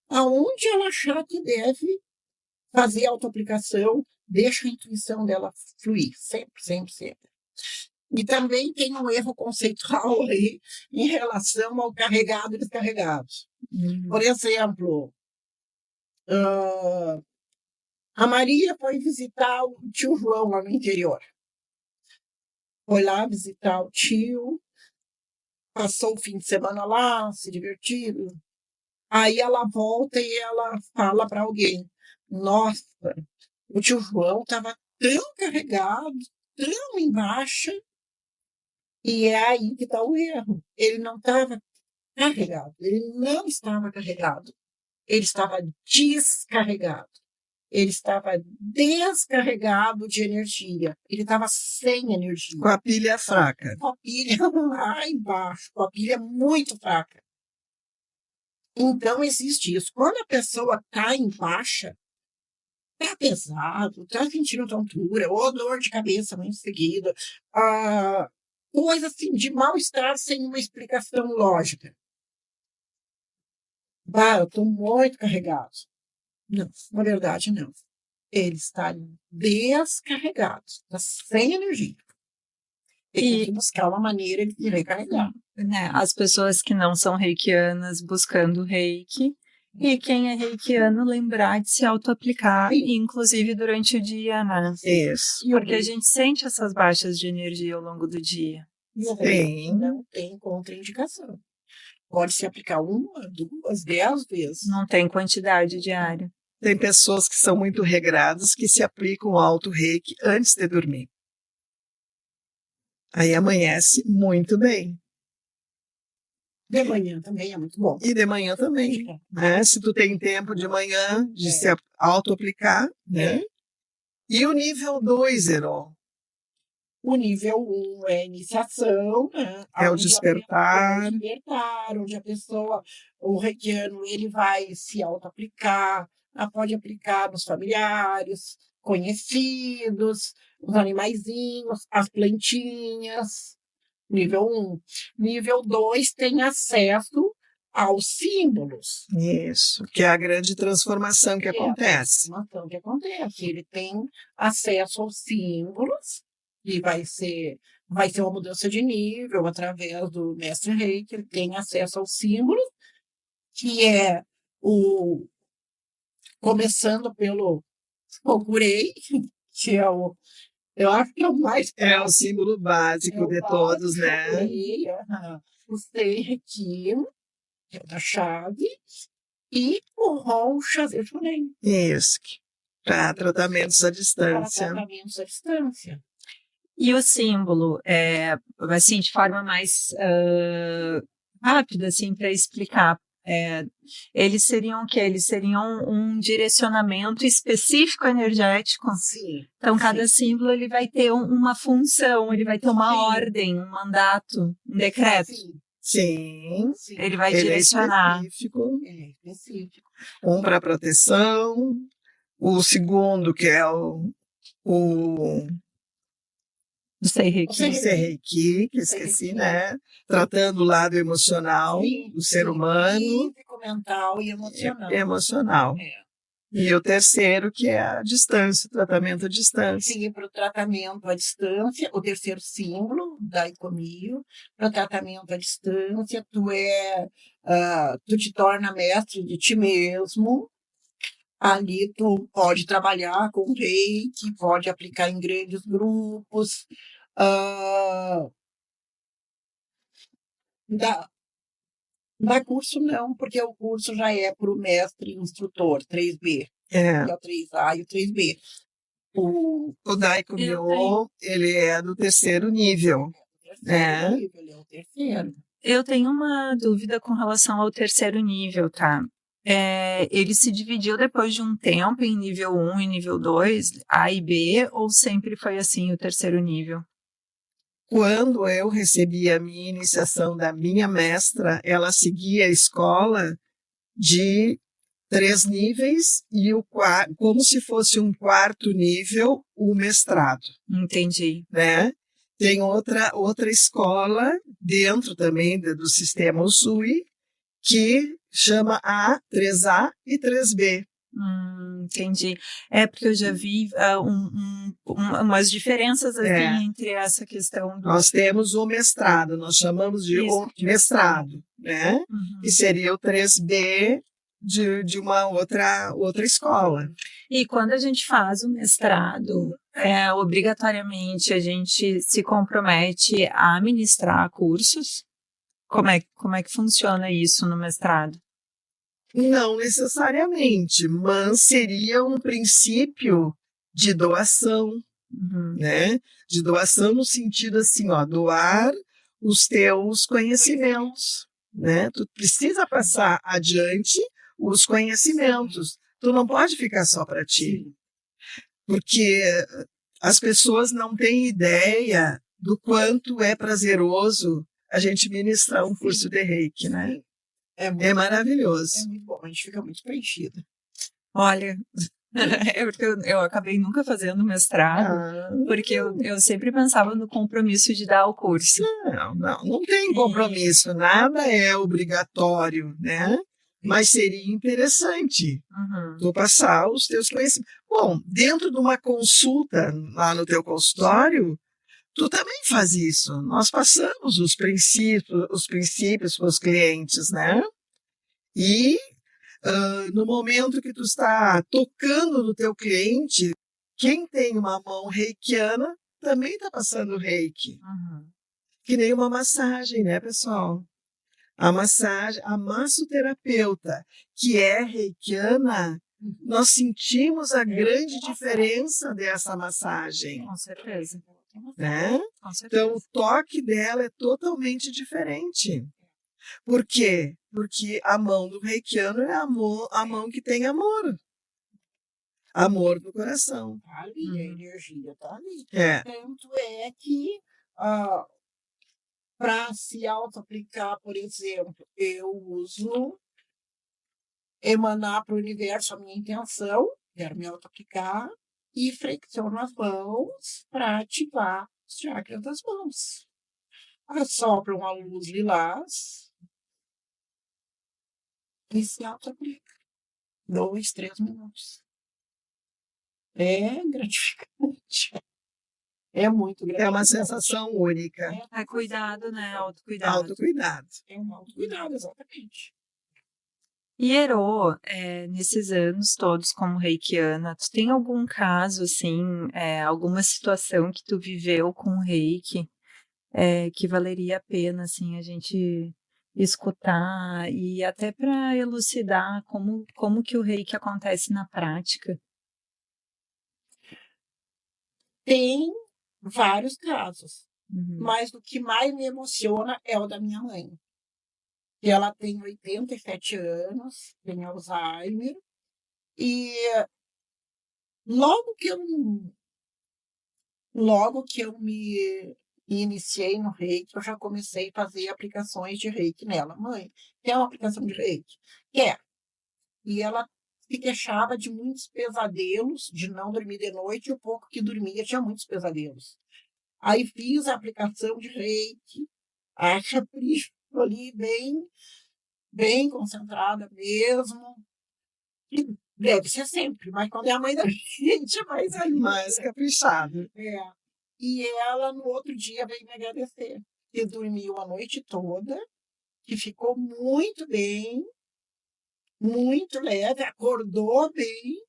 aonde ela achar que deve fazer a autoaplicação, deixa a intuição dela fluir, sempre, sempre, sempre. E também tem um erro conceitual aí em relação ao carregado e descarregado. Por exemplo, a Maria foi visitar o tio João lá no interior. Foi lá visitar o tio, passou o fim de semana lá, se divertindo. Aí ela volta e ela fala para alguém: nossa, o tio João estava tão carregado, tão em baixa, e é aí que está o erro. Ele não estava carregado, ele não estava carregado, ele estava descarregado. Ele estava descarregado de energia. Ele estava sem energia. Com a pilha fraca. Com a pilha lá embaixo, com a pilha muito fraca. Então, existe isso. Quando a pessoa está em baixa, está pesado, está sentindo tontura, ou dor de cabeça muito seguida, coisa assim de mal-estar sem uma explicação lógica. Eu estou muito carregado. Não, na verdade, não. Ele está descarregado, está sem energia. Ele tem que buscar uma maneira de recarregar. Né, as pessoas que não são reikianas buscando reiki, e quem é reikiano lembrar de se auto-aplicar, inclusive durante o dia, né? Isso. Porque a gente sente essas baixas de energia ao longo do dia. Sim. Não tem contraindicação. Pode se aplicar 1, 2, 10 vezes. Não tem quantidade diária. Tem pessoas que são muito regradas que se aplicam o auto-reiki antes de dormir. Aí amanhece muito bem. De manhã também é muito bom. E de manhã também, né? Se tu tem tempo de manhã de se auto-aplicar, né? E o nível 2, Herol? O nível 1 é a iniciação, né? É o despertar. Onde a pessoa, o reikiano, ele vai se auto-aplicar, pode aplicar nos familiares, conhecidos, os animaizinhos, as plantinhas. Nível 1. Nível 2 tem acesso aos símbolos. Isso, que é a grande transformação que acontece. A transformação que acontece. Ele tem acesso aos símbolos, e vai ser uma mudança de nível através do mestre Reiki. Ele tem acesso aos símbolos, que é começando pelo Okurei, que é eu acho que é o mais fácil. É o símbolo básico de todos, né? O Seireki, que é da chave, e o Ron Chazer Shunen. Isso, para tratamentos à distância. Para tratamentos à distância. E o símbolo, assim, de forma mais rápida, assim, para explicar, eles seriam o quê? Eles seriam um direcionamento específico energético. Sim. Então, cada símbolo ele vai ter uma função, ele vai ter uma ordem, um mandato, um decreto. Sim, Ele vai ele é direcionar. específico. Ele é específico. Um para proteção, o segundo, que é o Não sei, Rick. Reiki, que eu esqueci, né? Tratando o lado emocional do ser humano. Físico, mental e emocional. Emocional. É. E o terceiro, que é a distância, tratamento à distância. Sim, para o tratamento à distância, o terceiro símbolo da Icomio, para o tratamento à distância, tu te torna mestre de ti mesmo. Ali tu pode trabalhar com reiki, pode aplicar em grandes grupos. Dá curso não, porque o curso já é para o mestre instrutor, 3B, que é o 3A e o 3B. O Daiko-myo, ele é do terceiro nível. Ele é o terceiro. Eu tenho uma dúvida com relação ao terceiro nível, tá? Ele se dividiu depois de um tempo em nível 1 e nível 2, A e B, ou sempre foi assim o terceiro nível? Quando eu recebi a minha iniciação da minha mestra, ela seguia a escola de 3 níveis e como se fosse um quarto nível, o mestrado. Entendi. Né? Tem outra escola dentro também do sistema Usui que chama A, 3A e 3B. Entendi. Porque eu já vi umas diferenças assim, entre essa questão do... Nós temos o mestrado, nós chamamos de mestrado, né? Uhum. Que seria o 3B de uma outra escola. E quando a gente faz o mestrado, obrigatoriamente a gente se compromete a ministrar cursos? Como é que funciona isso no mestrado? Não necessariamente, mas seria um princípio de doação, né? De doação no sentido assim, doar os teus conhecimentos, né? Tu precisa passar adiante os conhecimentos. Tu não pode ficar só para ti, porque as pessoas não têm ideia do quanto é prazeroso a gente ministrar um curso de Reiki, né? É maravilhoso. É muito bom, a gente fica muito preenchida. Olha, eu acabei nunca fazendo mestrado, porque eu sempre pensava no compromisso de dar o curso. Não tem compromisso, nada é obrigatório, né? Mas seria interessante tu passar os teus conhecimentos. Bom, dentro de uma consulta lá no teu consultório, tu também faz isso. Nós passamos os princípios para os clientes, né? E no momento que tu está tocando no teu cliente, quem tem uma mão reikiana também está passando reiki. Que nem uma massagem, né, pessoal? A massagem, a massoterapeuta, que é reikiana, nós sentimos a grande diferença dessa massagem. Com certeza. Né? Com certeza. Então, o toque dela é totalmente diferente. Por quê? Porque a mão do reikiano é a mão que tem amor. Amor no coração. Tá ali, a energia tá ali. Tanto é que, para se auto-aplicar, por exemplo, eu uso emanar para o universo a minha intenção, quero me auto-aplicar, e flexiono as mãos para ativar os chakras das mãos. Assopro uma luz lilás e se auto-aplica. 2, 3 minutos. É gratificante. É muito gratificante. É uma sensação única. É cuidado, né? Autocuidado. Autocuidado. É um autocuidado, exatamente. E Ero, nesses anos todos como reikiana, tu tem algum caso, assim, alguma situação que tu viveu com o reiki, que valeria a pena, assim, a gente escutar e até para elucidar como que o reiki acontece na prática? Tem vários casos, mas o que mais me emociona é o da minha mãe. Ela tem 87 anos, tem Alzheimer, e logo que eu me e iniciei no reiki, eu já comecei a fazer aplicações de reiki nela. Mãe, quer uma aplicação de reiki? Quer. E ela se queixava de muitos pesadelos, de não dormir de noite, e o pouco que dormia tinha muitos pesadelos. Aí fiz a aplicação de reiki, a capricho ali bem concentrada mesmo. E deve ser sempre, mas quando é a mãe da gente, é mais ainda. Mais caprichado. É. E ela, no outro dia, veio me agradecer. Que dormiu a noite toda, que ficou muito bem, muito leve, acordou bem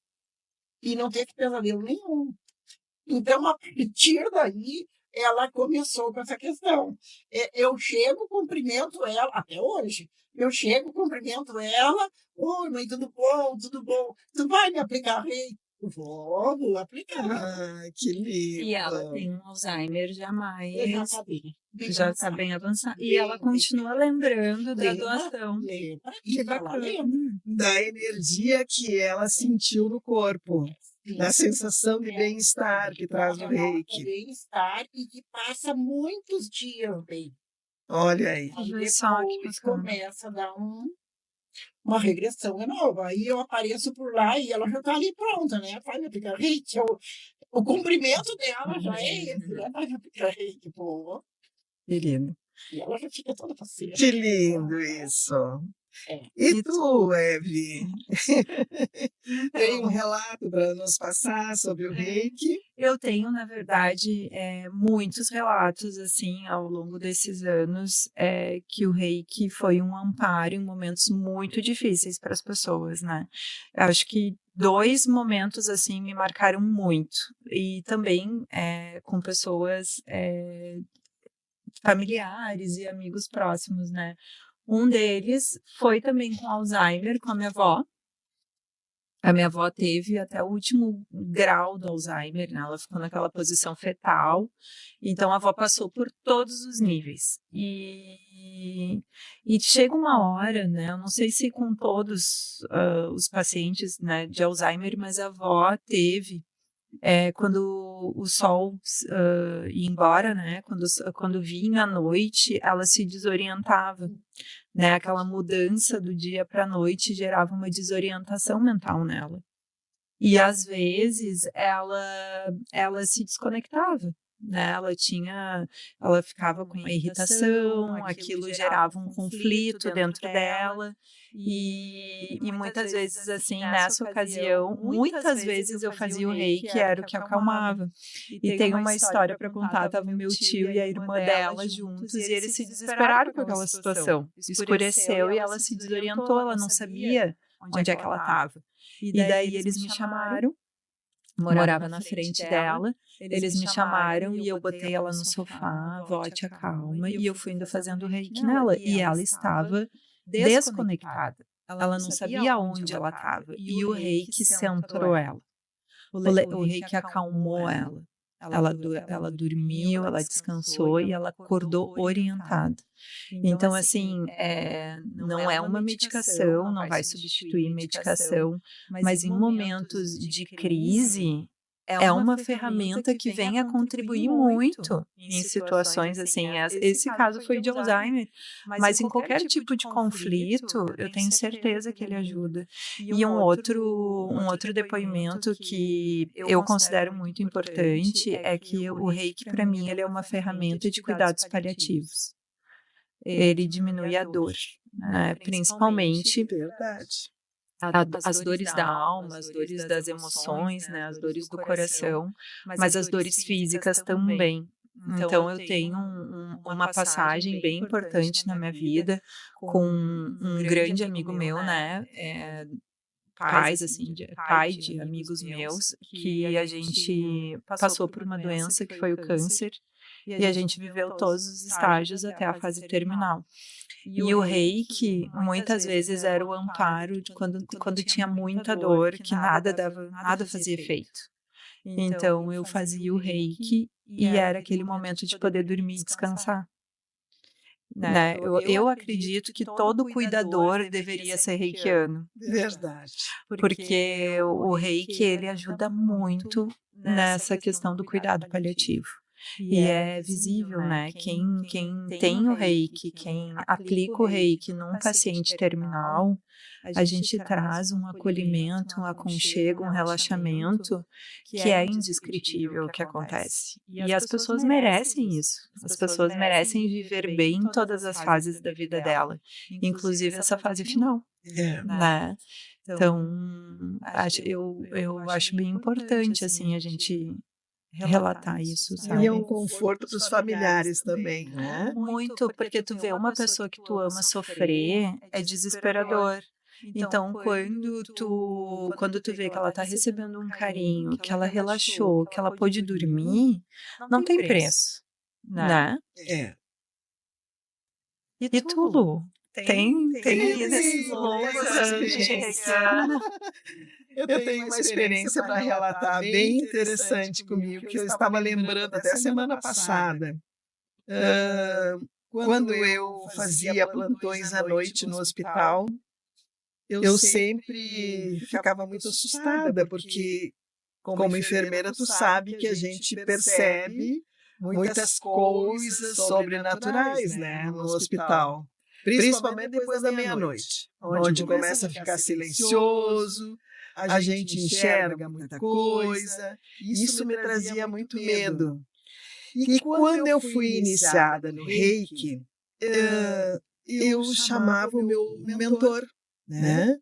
e não teve pesadelo nenhum. Então, a partir daí, ela começou com essa questão. Eu chego, cumprimento ela, até hoje, eu chego, cumprimento ela, oi, mãe, tudo bom, tudo bom? Tu vai me aplicar reiki? Vou aplicar. Ah, que E ela lindo. tem um Alzheimer já Eu já mais, sabia. já está bem avançado. E ela continua lembrando da doação. Lembra? Que Ela bacana. lembra. Da energia que ela sentiu no corpo, Sim. da sensação de bem-estar que traz o reiki. Bem-estar e que passa muitos dias bem. Olha aí. Aí Olha só que depois bacana. começa a dar uma regressão nova. Aí eu apareço por lá e ela já está ali pronta, né? Vai me aplicar reiki. O cumprimento dela já é esse, né? Vai me aplicar reiki, pô. Querido. E ela já fica toda faceira. Que lindo isso. É. E tu, Evi? Tem um Então, relato para nos passar sobre o reiki? eu tenho, na verdade, muitos relatos, assim, ao longo desses anos, que o reiki foi um amparo em momentos muito difíceis para as pessoas, né? Eu acho que 2 momentos, assim, me marcaram muito. E também com pessoas familiares e amigos próximos, né? Um deles foi também com Alzheimer, com a minha avó. A minha avó teve até o último grau do Alzheimer, né? Ela ficou naquela posição fetal. Então, a avó passou por todos os níveis. E chega uma hora, né? Eu não sei se com todos os pacientes, né, de Alzheimer, mas a avó teve, quando o sol ia embora, né? Quando vinha a noite, ela se desorientava. Né, aquela mudança do dia para a noite gerava uma desorientação mental nela. E às vezes ela se desconectava, né? Ela ficava com uma irritação, aquilo gerava um conflito dentro dela. E muitas vezes, assim, nessa ocasião, muitas vezes eu fazia o reiki, que era o que acalmava. E tem uma história para contar, estava o meu tio e a irmã dela juntos, e eles se desesperaram com aquela situação. Escureceu e ela se desorientou, ela não sabia onde é que ela estava. E daí eles me chamaram, morava na frente dela, eles me chamaram e eu botei ela no sofá, vó, te acalma, e eu fui indo fazendo reiki nela, e ela estava desconectada. Ela não sabia onde ela estava, e o reiki centrou ela. O reiki acalmou ela. Ela dormiu, ela descansou e ela acordou orientada. Então, assim, não é uma medicação, não vai substituir medicação, mas em momentos de crise, é uma ferramenta que vem a contribuir muito em situações assim. Esse caso foi de Alzheimer, mas em qualquer tipo de conflito, eu tenho certeza que ele ajuda. E um outro depoimento que eu considero muito importante é que o reiki, para mim, ele é uma ferramenta de cuidados paliativos. Ele diminui a dor, né? Principalmente Verdade. as dores da alma, as dores das emoções, né? As dores do coração, mas as dores físicas também. Então, eu tenho uma passagem bem importante na minha vida com um grande amigo meu, né? Pai de amigos meus, que a gente passou por uma doença que foi o câncer, e a gente viveu todos os estágios até a fase terminal. E o reiki, muitas vezes, era o amparo de quando tinha muita dor, que nada fazia efeito. Então, eu fazia o reiki e era aquele momento de poder dormir e descansar. Né? Eu acredito que todo cuidador deveria ser reikiano. Verdade. Porque o reiki, ele ajuda muito nessa questão do cuidado paliativo. E é visível, né? Quem tem o reiki, quem aplica o reiki num paciente terminal, a gente traz um acolhimento, um aconchego, um relaxamento que é indescritível o que acontece. E as pessoas merecem isso. As pessoas merecem viver bem em todas as fases da vida dela, inclusive essa fase final, É. né? Então, eu acho bem importante, assim, a gente relatar isso, E sabe? é um conforto para os familiares também, né? Muito, porque tu vê uma pessoa que tu ama sofrer, é desesperador. Então, quando tu vê que ela tá recebendo um carinho, que ela relaxou, que ela pôde dormir, não tem preço, né? É. E tu, Lu? Tem Tem esses uma longos anos de experiência. reiki? Eu tenho uma experiência para relatar bem interessante comigo, que eu estava lembrando até semana passada. Quando eu fazia plantões à noite no hospital, eu sempre ficava muito assustada, porque, como enfermeira, tu sabe que a gente percebe muitas coisas sobrenaturais, né, no hospital. Principalmente depois da meia-noite, onde começa a ficar silencioso, a gente enxerga muita coisa. Isso me trazia muito medo. E quando eu fui iniciada no Reiki, eu chamava o meu mentor, né?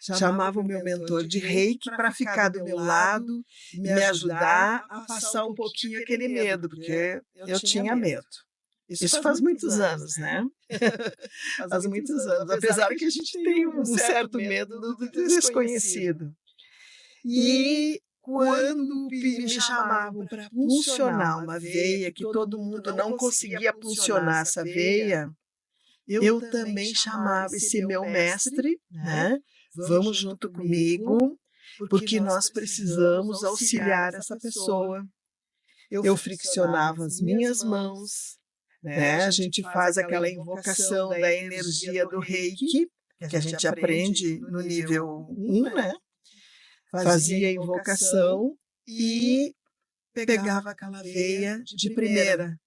Chamava o meu mentor de Reiki para ficar do meu lado e me ajudar a passar um pouquinho aquele medo, porque eu tinha medo. Isso faz muitos anos, né? Faz muitos anos, apesar que a gente tem um certo medo do desconhecido. E quando me chamavam para pulsionar uma veia, que todo mundo não conseguia pulsionar essa veia, eu também chamava esse meu mestre, né? Vamos junto comigo, porque nós precisamos auxiliar essa pessoa. Eu friccionava as minhas mãos, né? A gente faz aquela invocação da energia do Reiki, que a gente aprende no nível 1, né? Fazia a invocação e pegava aquela veia de primeira,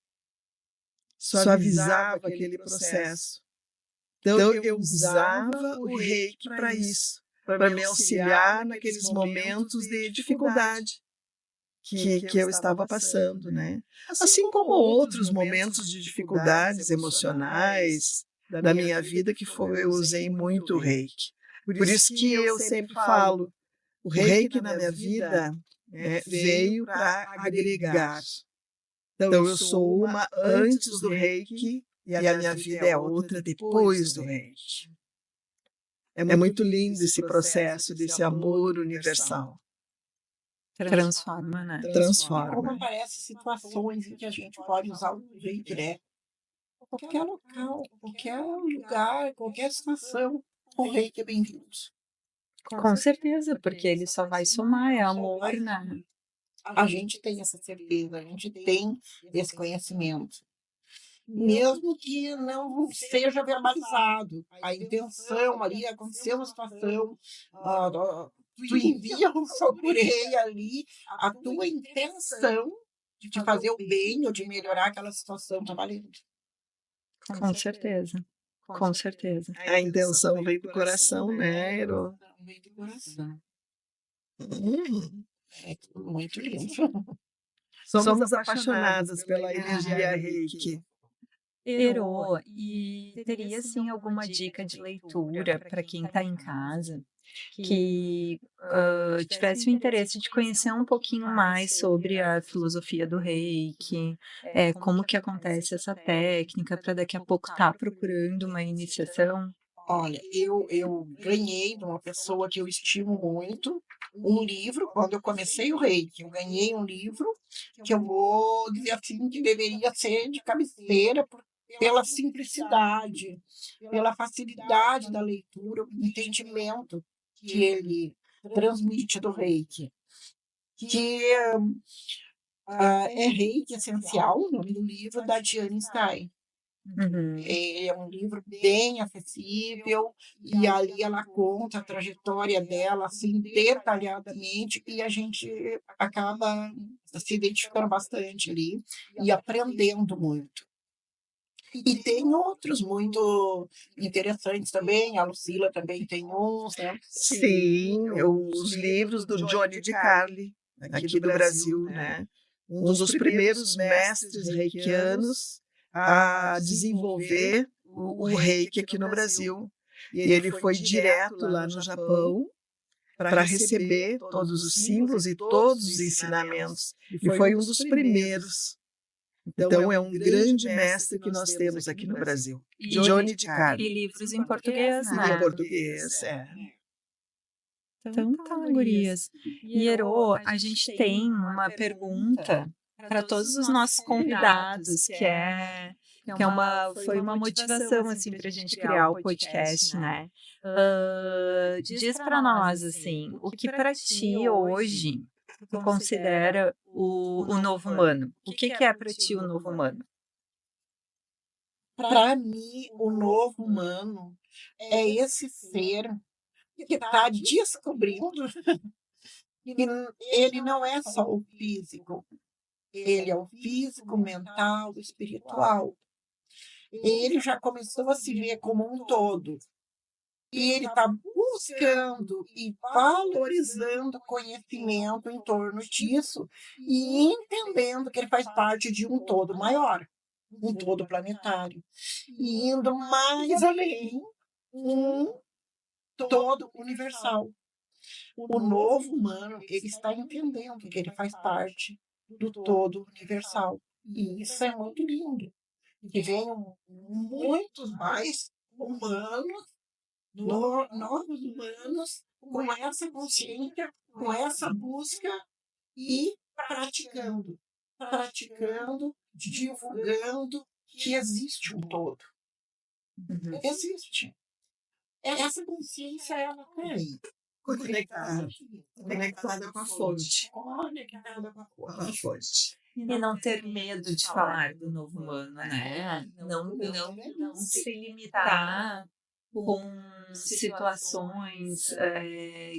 suavizava aquele processo. Então, eu usava o Reiki para isso, para me auxiliar naqueles momentos de dificuldade que eu estava passando, né? Assim como outros momentos de dificuldades emocionais da minha vida, que foi, eu usei muito o Reiki. Por isso que eu sempre falo, o Reiki na minha vida veio para agregar. Então, eu sou uma antes do Reiki e a minha vida é outra depois do Reiki. É muito lindo esse processo desse amor universal. Transforma, né? Transforma. Como aparecem situações em que a gente pode usar o reiki, né? Qualquer local, qualquer lugar, qualquer situação, o reiki é bem-vindo. Com certeza, porque ele só vai somar, é amor, né? A gente tem essa certeza, a gente tem esse conhecimento. Mesmo que não seja verbalizado, a intenção ali, aconteceu uma situação, tu envia um socorreio ali, a tua intenção de fazer o bem ou de melhorar aquela situação está valendo. Com certeza, com certeza. A intenção vem do coração, né, Ero? Vem do coração. Hum. É muito lindo. Somos apaixonadas pela energia Reiki. Ero, e teria assim alguma dica de leitura para quem está em casa que tivesse o interesse de conhecer um pouquinho mais sobre a filosofia do Reiki, como que acontece essa técnica, para daqui a pouco estar procurando uma iniciação? Olha, eu ganhei de uma pessoa que eu estimo muito um livro, quando eu comecei o Reiki, eu ganhei um livro que eu vou dizer assim, que deveria ser de cabeceira, pela simplicidade, pela facilidade da leitura, o entendimento que ele transmite do Reiki, que é Reiki Essencial, o nome do livro, da Diane Stein. Uhum. É um livro bem acessível e ali ela conta a trajetória dela assim detalhadamente e a gente acaba se identificando bastante ali e aprendendo muito. E tem outros muito interessantes também, a Lucila também tem uns, né? Sim, os livros do Johnny de Carli, aqui do Brasil, né? Um dos primeiros mestres reikianos a desenvolver o reiki aqui no Brasil. E ele foi direto lá no Japão para receber todos os símbolos e todos os ensinamentos. E foi um dos primeiros. Então, é um grande mestre que nós temos aqui no Brasil. Johnny de Carli. E livros em português, Em né? português, é. Então tá, gurias. Ierô, a gente tem uma pergunta para todos os nossos convidados, foi uma motivação assim para a gente criar o podcast, né? Diz para nós assim, o que para ti hoje tu considera o novo humano? O que é para ti o novo humano? Para mim, o novo humano é esse ser que está descobrindo que ele não é só o físico, ele é o físico, mental, espiritual. Ele já começou a se ver como um todo. E ele está buscando e valorizando conhecimento em torno disso e entendendo que ele faz parte de um todo maior, um todo planetário. E indo mais além, um todo universal. O novo humano, ele está entendendo que ele faz parte do todo universal. E isso é muito lindo. Que venham muitos mais humanos, novos humanos, com essa consciência, com essa busca e praticando, divulgando que existe um todo. Existe. Essa consciência, ela está aí. Conectada com a fonte. Conectada com a fonte. E não ter medo de falar do novo humano, né? Não se limitar com situações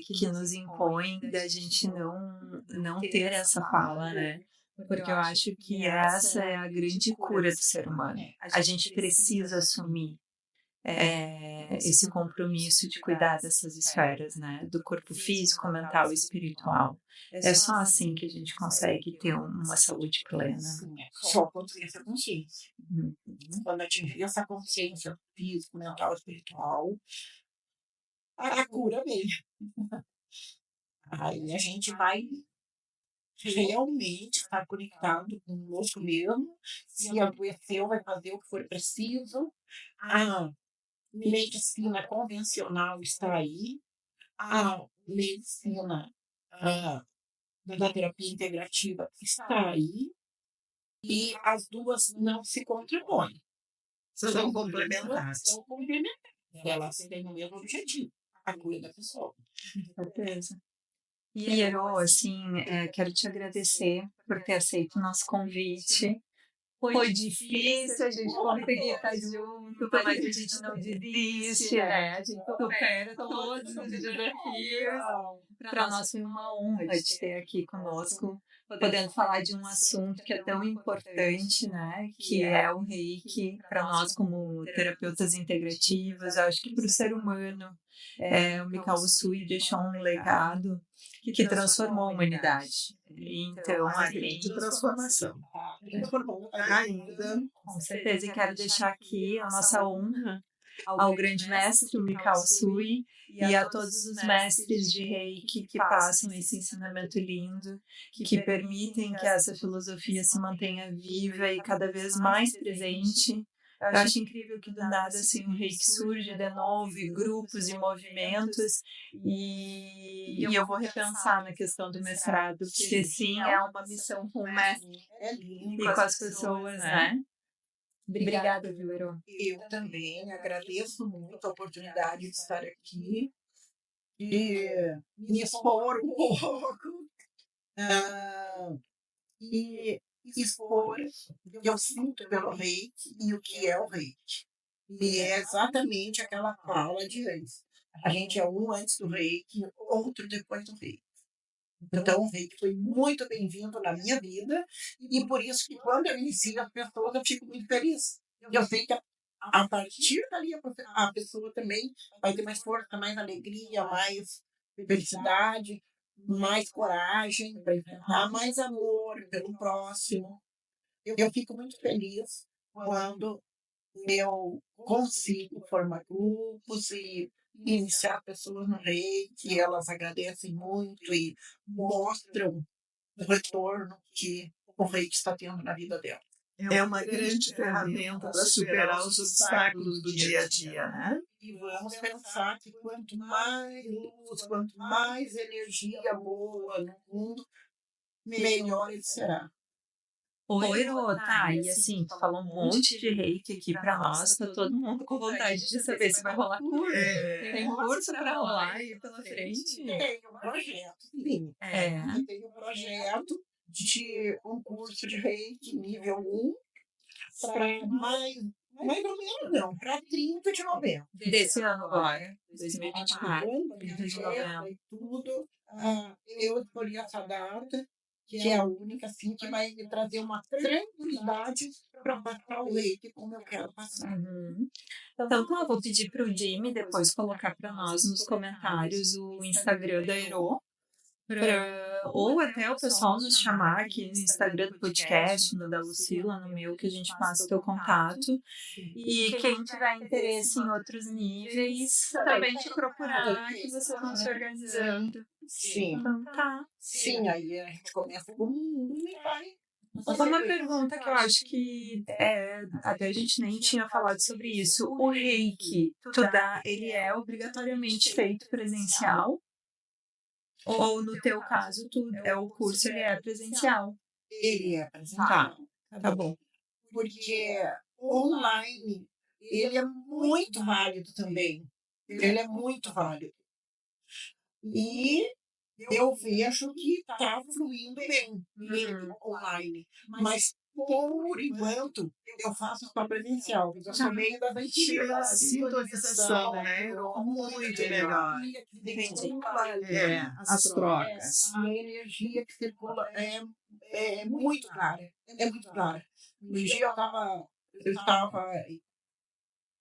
que nos impõem da gente não ter essa fala, né? Porque eu acho que essa é a grande cura do ser humano. A gente precisa assumir esse compromisso de cuidar dessas esferas, né? Do corpo físico, mental e espiritual. É só assim que a gente consegue ter uma saúde plena. Só quando tem essa consciência. Quando atingir essa consciência física, mental, espiritual, a cura vem. Aí a gente vai realmente estar conectado conosco mesmo. Se adoeceu, vai fazer o que for preciso. A medicina convencional está aí. A medicina da terapia integrativa está aí. E as duas não se contrapõem. São complementares. São complementares. Elas têm o mesmo objetivo, a cura da pessoa. Com certeza. E, Ierô, assim, quero te agradecer por ter aceito o nosso convite. Foi difícil a gente conseguir estar junto, mas a gente não desiste, né? A gente supera todos os desafios. Para nós foi uma honra te ter aqui conosco, podendo falar de um assunto que é tão importante, né? Que é o Reiki, para nós como terapeutas integrativos, eu acho que para o ser humano. O Mikao Usui deixou um legado que transformou a humanidade. Então, A grande transformação. Transformou Ainda. com certeza, e quero deixar aqui a nossa honra ao grande mestre, o Mikao Usui, e a todos os mestres de Reiki que passam esse ensinamento lindo, que permitem que essa filosofia se mantenha viva e cada vez mais presente. Eu acho incrível que do nada assim, o Reiki surge de novo, e grupos e movimentos, e eu vou repensar na questão do mestrado, porque sim, é uma missão com o mestre e com as pessoas, né? Obrigada, Vilero. Eu também agradeço muito a oportunidade de estar aqui e me expor um pouco. E expor o que eu sinto pelo reiki e o que é o reiki. E é exatamente aquela fala de antes. A gente é um antes do reiki, outro depois do reiki. Então, o reiki foi muito bem-vindo na minha vida e por isso que quando eu inicio as pessoas, eu fico muito feliz. Eu sei que a partir dali a pessoa também vai ter mais força, mais alegria, mais felicidade, mais coragem para enfrentar, mais amor pelo próximo. Eu fico muito feliz quando eu consigo formar grupos e iniciar pessoas no reiki, elas agradecem muito e mostram o retorno que o reiki está tendo na vida dela. É uma grande ferramenta para superar os obstáculos do dia a dia, né? E vamos pensar que quanto mais luz, quanto mais energia boa no mundo, melhor ele será. Oi, Rô, tá, e assim, tu falou um monte de reiki aqui pra nós, tá todo mundo com vontade de saber se vai rolar curso. Tem curso pra rolar aí pela frente? Tem um projeto, sim. Eu tenho um projeto de um curso de reiki nível 1 para mais ou menos não, para 30 de novembro. Desse ano agora, 2024. 30 de novembro e tudo. Eu escolhi essa data, que é a única, assim, que vai me trazer uma tranquilidade para passar o reiki como eu quero passar. Uhum. Então, tá, eu vou pedir pro Jimmy depois colocar para nós nos comentários o Instagram da Ero, ou até o pessoal nos chamar aqui no Instagram do podcast, no da Lucila, no meu, que a gente passa o teu contato. E quem tiver interesse em outros níveis, também te procurar, que vocês vão se organizando. Sim. Então, tá. Sim, aí a gente começa com e vai. Uma pergunta que eu acho que até a gente nem tinha falado sobre isso. O reiki, ele é obrigatoriamente feito presencial? Ou no teu caso, o curso ele é presencial? Ele é presencial. Tá bom. Porque online ele é muito válido também. Ele é muito válido. E eu vejo que está fluindo bem online. Mas, por enquanto, eu faço só presencial. Eu sou meio da antiga Sintonização, né? Muito melhor. Entendi. As trocas. A energia que circula é muito clara. É muito clara. Um dia eu estava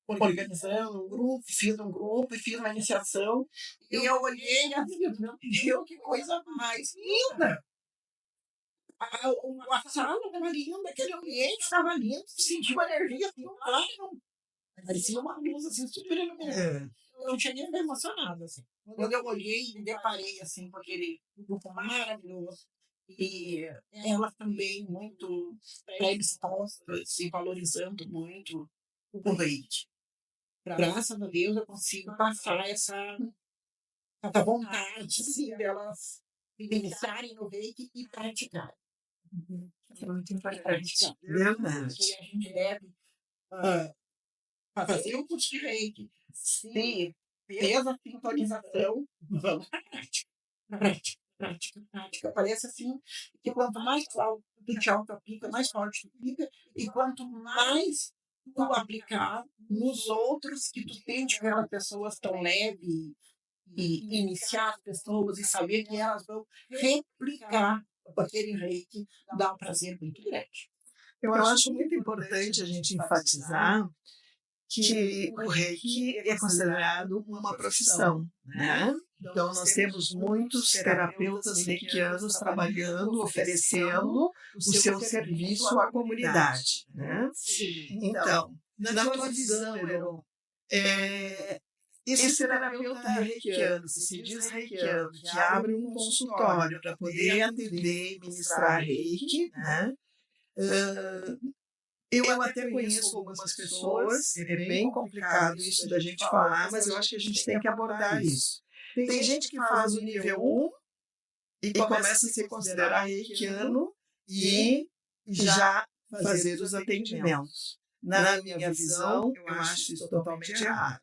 organizando um grupo, fiz uma iniciação, e eu olhei e assim, meu Deus, que coisa mais linda! A sala estava linda, aquele ambiente estava lindo, senti uma energia assim, parecia uma luz assim, super iluminada. Eu cheguei a ficar emocionada, assim. Quando eu olhei e me deparei assim, com aquele grupo maravilhoso, e elas também muito predispostas e valorizando muito o reiki. Graças a Deus eu consigo passar essa vontade assim, delas iniciarem no reiki e praticar. É muito importante. Verdade. Que a gente deve fazer o curso de reiki, se fez a sintonização, vamos para a prática. Prática. Parece assim que quanto mais alto tu te auto-aplica, mais forte tu fica, e quanto mais tu aplicar nos outros, que tu sente que aquelas pessoas tão leve e iniciar as pessoas e saber que elas vão replicar aquele reiki, dá um prazer muito grande. Eu acho muito importante a gente enfatizar que o reiki é considerado uma profissão, né? Então, nós temos muitos terapeutas reikianos trabalhando, oferecendo o seu serviço à comunidade, né? Então, na tua visão, Ero, esse terapeuta reikiano, que se diz reikiano, que abre um consultório para poder atender e ministrar reiki, né? Eu até conheço algumas pessoas, é bem complicado isso da gente falar, mas eu acho que a gente tem que abordar isso. Tem gente que faz o nível 1 e começa a se considerar reikiano e já fazer os atendimentos. Na minha visão, eu acho isso totalmente errado.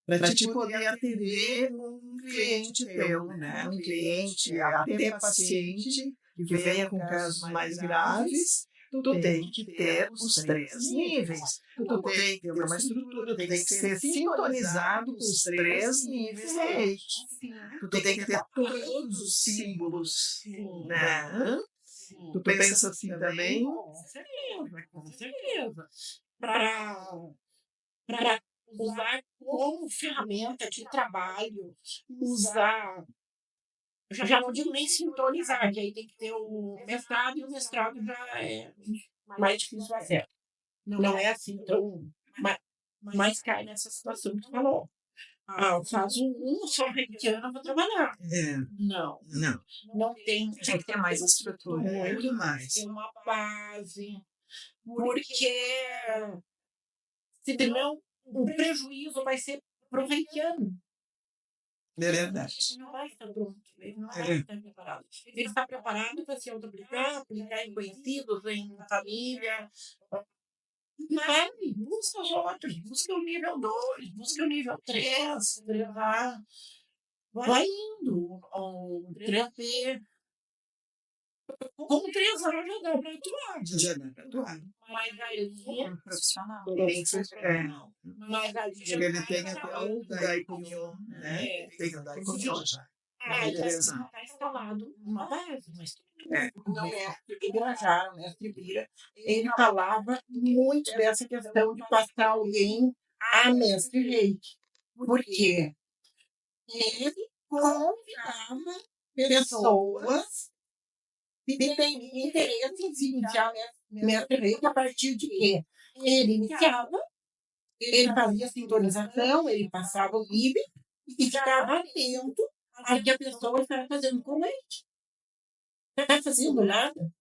Para te poder atender um cliente teu, né? Um cliente, até paciente, que venha com casos mais graves, tu tem que ter os 3 níveis. Tu tem que ter uma estrutura, tu tem que ser sintonizado com os 3 níveis reiki. Tu tem que ter todos os símbolos, né? Tu pensa assim também? Com certeza. Para usar como ferramenta de trabalho, usar. Já não digo nem sintonizar, que aí tem que ter o mestrado, e o mestrado já é mais difícil fazer. Não é assim tão. Mas cai nessa situação que tu falou. Eu faço só reikiana para trabalhar. Não. Não tem. Tem que ter mais estrutura. Muito mais. Tem uma base. Porque senão o prejuízo vai ser pro reikiano. É verdade. Ele não vai estar pronto, ele não vai estar preparado. Ele está preparado para se auto-aplicar, aplicar em conhecidos, em família. Vai, busca os outros, busca o nível 2, busca o nível 3, vai indo, o 3B. Com 3 anos já dá para atuar. Mas aí Profissional. Mas aí Ele tem até o Daikyo, né? Tem o Daikyo já. aí está instalado uma base, uma estrutura. O mestre Ibirajara, o mestre Ibira, ele falava muito dessa questão de passar alguém a mestre reiki. Por quê? Ele convidava pessoas que têm interesse em se iniciar mestre reiki a partir de quê? Ele iniciava, ele fazia sintonização, ele passava o IB e ficava atento ao que a pessoa estava fazendo com ele. Não está fazendo nada?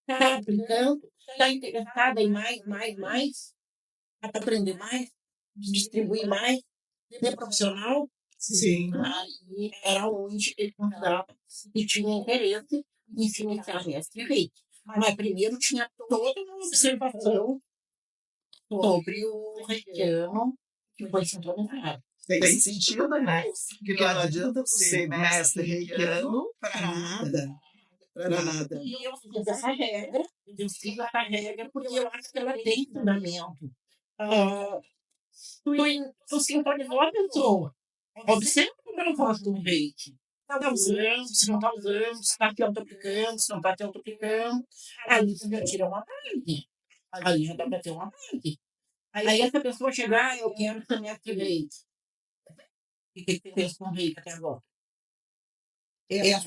Está aplicando? Está interessada em mais? Aprender mais? Distribuir mais? Ser profissional? Sim. Aí era onde ele convidava e tinha interesse em se iniciar mestre reiki. Mas primeiro tinha toda uma observação sobre o reikiano que foi sintonizado. Tem sentido, né? Que não adianta ser mestre reikiano para nada. E eu fiz essa regra, porque eu acho que ela tem fundamento. Tu sintonizou a pessoa. Observa como ela gosta do reiki. Está usando, se não está usando, se está te auto-aplicando, se não está te auto-aplicando. Aí você já tira uma parte. Aí já dá para ter uma parte. Aí essa pessoa chegar, eu quero ser mestre reiki. O que você fez com o reiki até agora?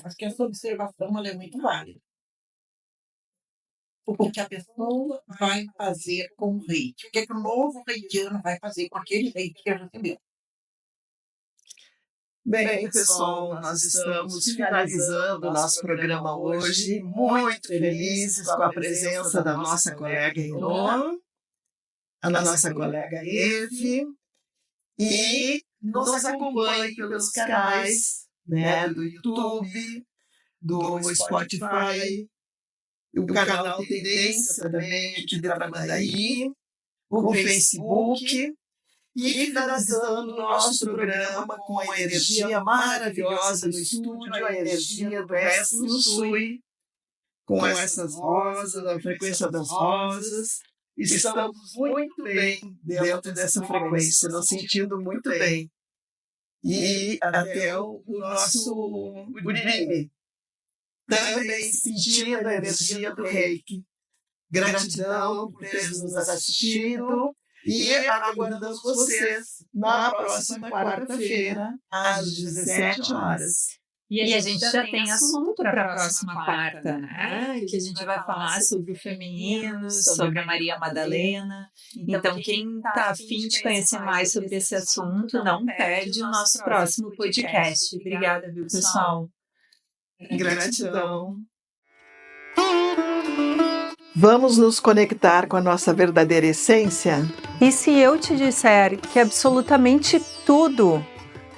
Acho que essa observação ela é muito válida. O que a pessoa vai fazer com o reiki? O que o novo reikiano vai fazer com aquele reiki que recebeu? Bem, pessoal, nós estamos finalizando o nosso programa hoje, muito felizes com a presença da nossa colega Inoa, a nossa colega Eve, e nos acompanhe pelos canais, né, do YouTube, do Spotify, o canal Tendência também aqui da Tramandaí, o Facebook. E finalizando o nosso programa com a energia maravilhosa do estúdio, a energia do Resto Sui, com essas rosas, a frequência das rosas. Estamos muito bem dentro dessa frequência, nos sentindo muito bem. E até o nosso Uribe, também sentindo a energia do Reiki. Gratidão por terem nos assistido. E aguardamos vocês na próxima quarta-feira, às 17 horas. E a gente já tem assunto para a próxima quarta, né? Que a gente vai falar sobre o feminino, sobre a Maria Madalena. Então, quem está a fim de conhecer mais sobre esse assunto, não perde o nosso próximo podcast. Obrigada, viu, pessoal? Gratidão. Vamos nos conectar com a nossa verdadeira essência? E se eu te disser que absolutamente tudo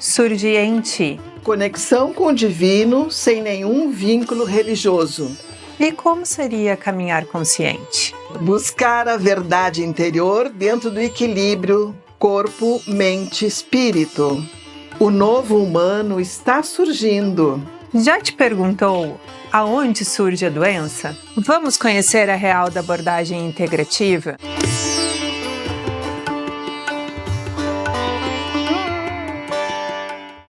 surge em ti? Conexão com o divino sem nenhum vínculo religioso. E como seria caminhar consciente? Buscar a verdade interior dentro do equilíbrio corpo, mente, espírito. O novo humano está surgindo. Já te perguntou aonde surge a doença? Vamos conhecer a real da abordagem integrativa?